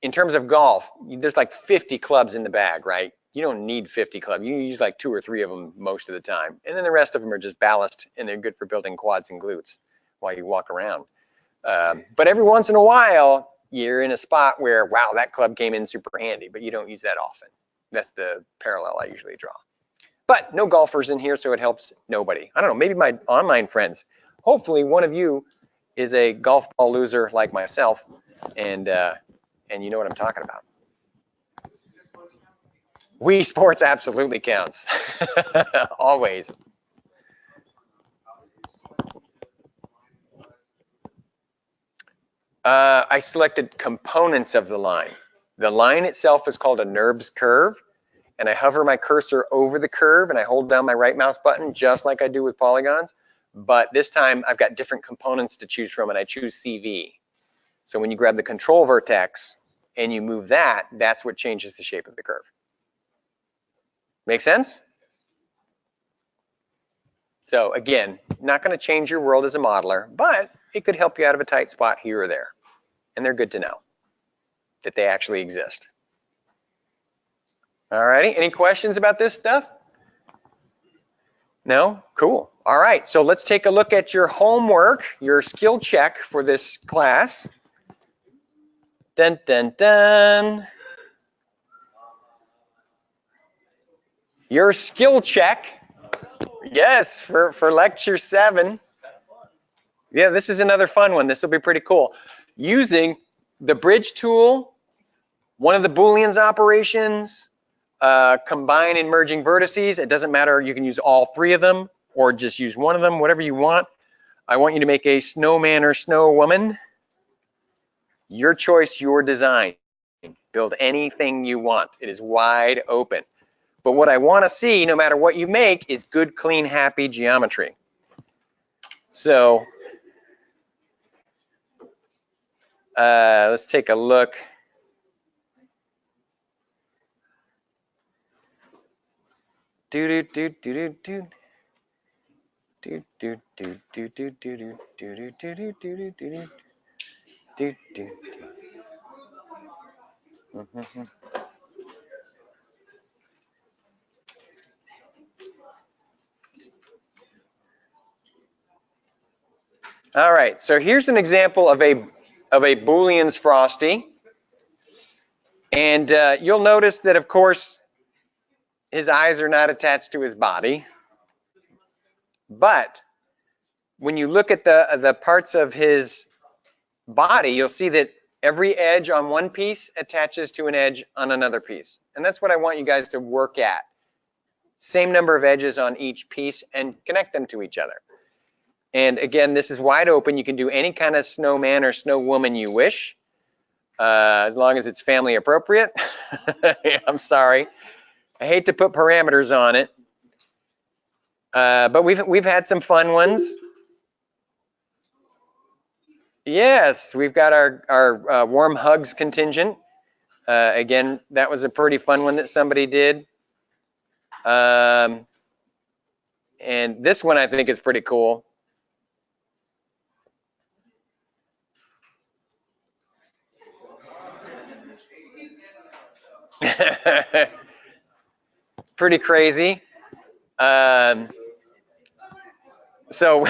in terms of golf, there's like 50 clubs in the bag, right? You don't need 50 clubs. You use like 2 or 3 of them most of the time. And then the rest of them are just ballast, and they're good for building quads and glutes while you walk around. But every once in a while, you're in a spot where, wow, that club came in super handy, but you don't use that often. That's the parallel I usually draw. But no golfers in here, so it helps nobody. I don't know, maybe my online friends. Hopefully one of you is a golf ball loser like myself, and you know what I'm talking about. Wii Sports absolutely counts. Always. I selected components of the line. The line itself is called a NURBS curve, and I hover my cursor over the curve and I hold down my right mouse button just like I do with polygons. But this time I've got different components to choose from, and I choose CV. So when you grab the control vertex and you move that, that's what changes the shape of the curve. Make sense? So again, not going to change your world as a modeler, but it could help you out of a tight spot here or there. And they're good to know that they actually exist. All righty, any questions about this stuff? No? Cool. All right, so let's take a look at your homework, your skill check for this class. Dun, dun, dun. Your skill check. Yes, for lecture 7. Yeah, this is another fun one. This will be pretty cool. Using the bridge tool, one of the Booleans operations, combine and merging vertices. It doesn't matter. You can use all 3 of them or just use one of them, whatever you want. I want you to make a snowman or snow woman. Your choice, your design. Build anything you want. It is wide open. But what I want to see, no matter what you make, is good, clean, happy geometry. So let's take a look. Do do do do do do do do do do do do do do do do do do. All right, so here's an example of a Boolean's Frosty. And you'll notice that, of course, his eyes are not attached to his body. But when you look at the parts of his body, you'll see that every edge on one piece attaches to an edge on another piece. And that's what I want you guys to work at. Same number of edges on each piece and connect them to each other. And again, this is wide open. You can do any kind of snowman or snow woman you wish, as long as it's family appropriate. I'm sorry. I hate to put parameters on it. But we've had some fun ones. Yes, we've got our warm hugs contingent. Again, that was a pretty fun one that somebody did. And this one I think is pretty cool. Pretty crazy. So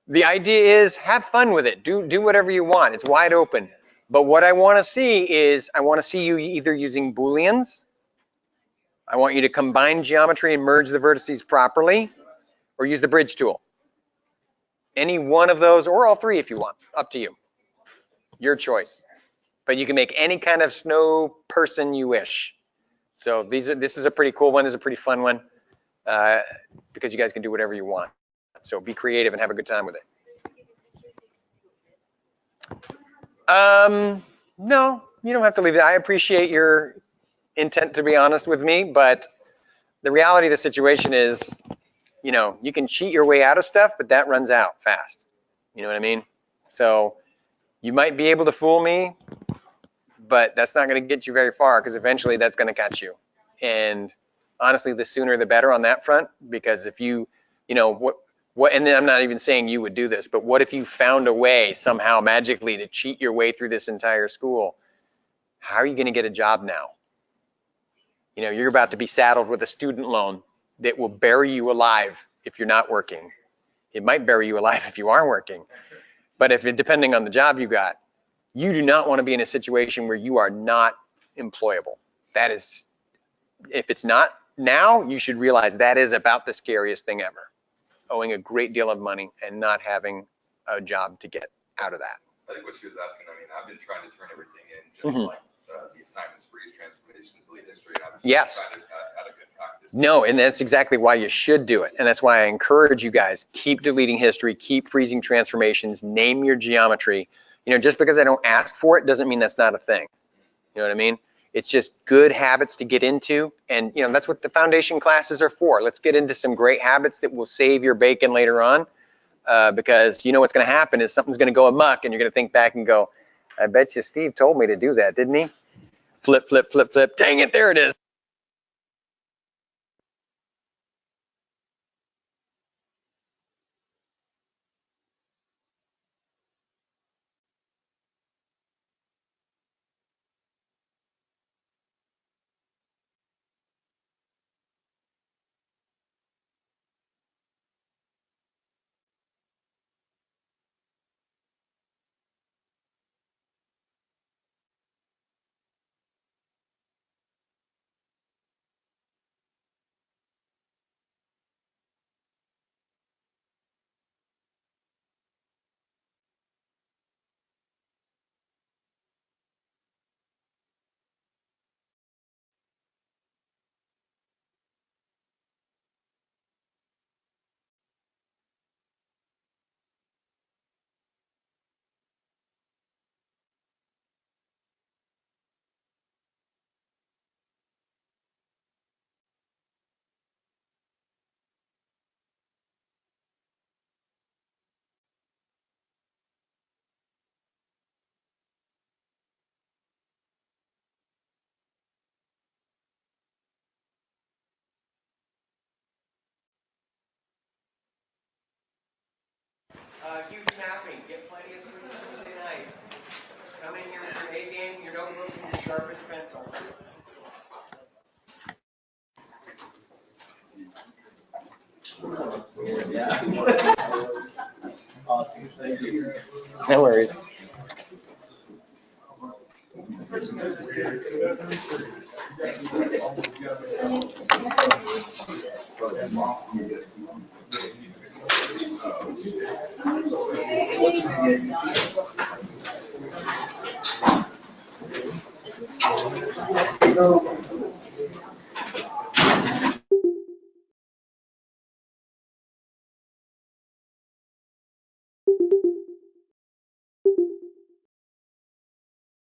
the idea is have fun with it. Do whatever you want. It's wide open. But what I want to see is I want to see you either using Booleans. I want you to combine geometry and merge the vertices properly, or use the bridge tool. Any one of those, or all 3 if you want. Up to you. Your choice. But you can make any kind of snow person you wish. So this is a pretty cool one. This is a pretty fun one, because you guys can do whatever you want. So be creative and have a good time with it. No, you don't have to leave it. I appreciate your intent to be honest with me, but the reality of the situation is, you know, you can cheat your way out of stuff, but that runs out fast. You know what I mean? So you might be able to fool me, but that's not going to get you very far, because eventually that's going to catch you. And honestly, the sooner the better on that front, because if you know, and then I'm not even saying you would do this, but what if you found a way somehow magically to cheat your way through this entire school? How are you going to get a job now? You know, you're about to be saddled with a student loan that will bury you alive if you're not working. It might bury you alive if you are working. But depending on the job you got, you do not want to be in a situation where you are not employable. That is, if it's not now, you should realize that is about the scariest thing ever. Owing a great deal of money and not having a job to get out of that. I think what she was asking, I mean, I've been trying to turn everything in, just Mhm. like the assignments, freeze, transformations, delete history. I was Yes. just trying to add a good practice. No, and that's exactly why you should do it. And that's why I encourage you guys, keep deleting history, keep freezing transformations, name your geometry. You know, just because I don't ask for it doesn't mean that's not a thing. You know what I mean? It's just good habits to get into. And, you know, that's what the foundation classes are for. Let's get into some great habits that will save your bacon later on. Because you know what's going to happen is something's going to go amok and you're going to think back and go, I bet you Steve told me to do that, didn't he? Flip, flip, flip, flip. Dang it, there it is. Huge napping. Get plenty of sleep Tuesday night. Come in here with your A game, your notebooks, and your sharpest pencil. Awesome, thank you. No worries. Let's go.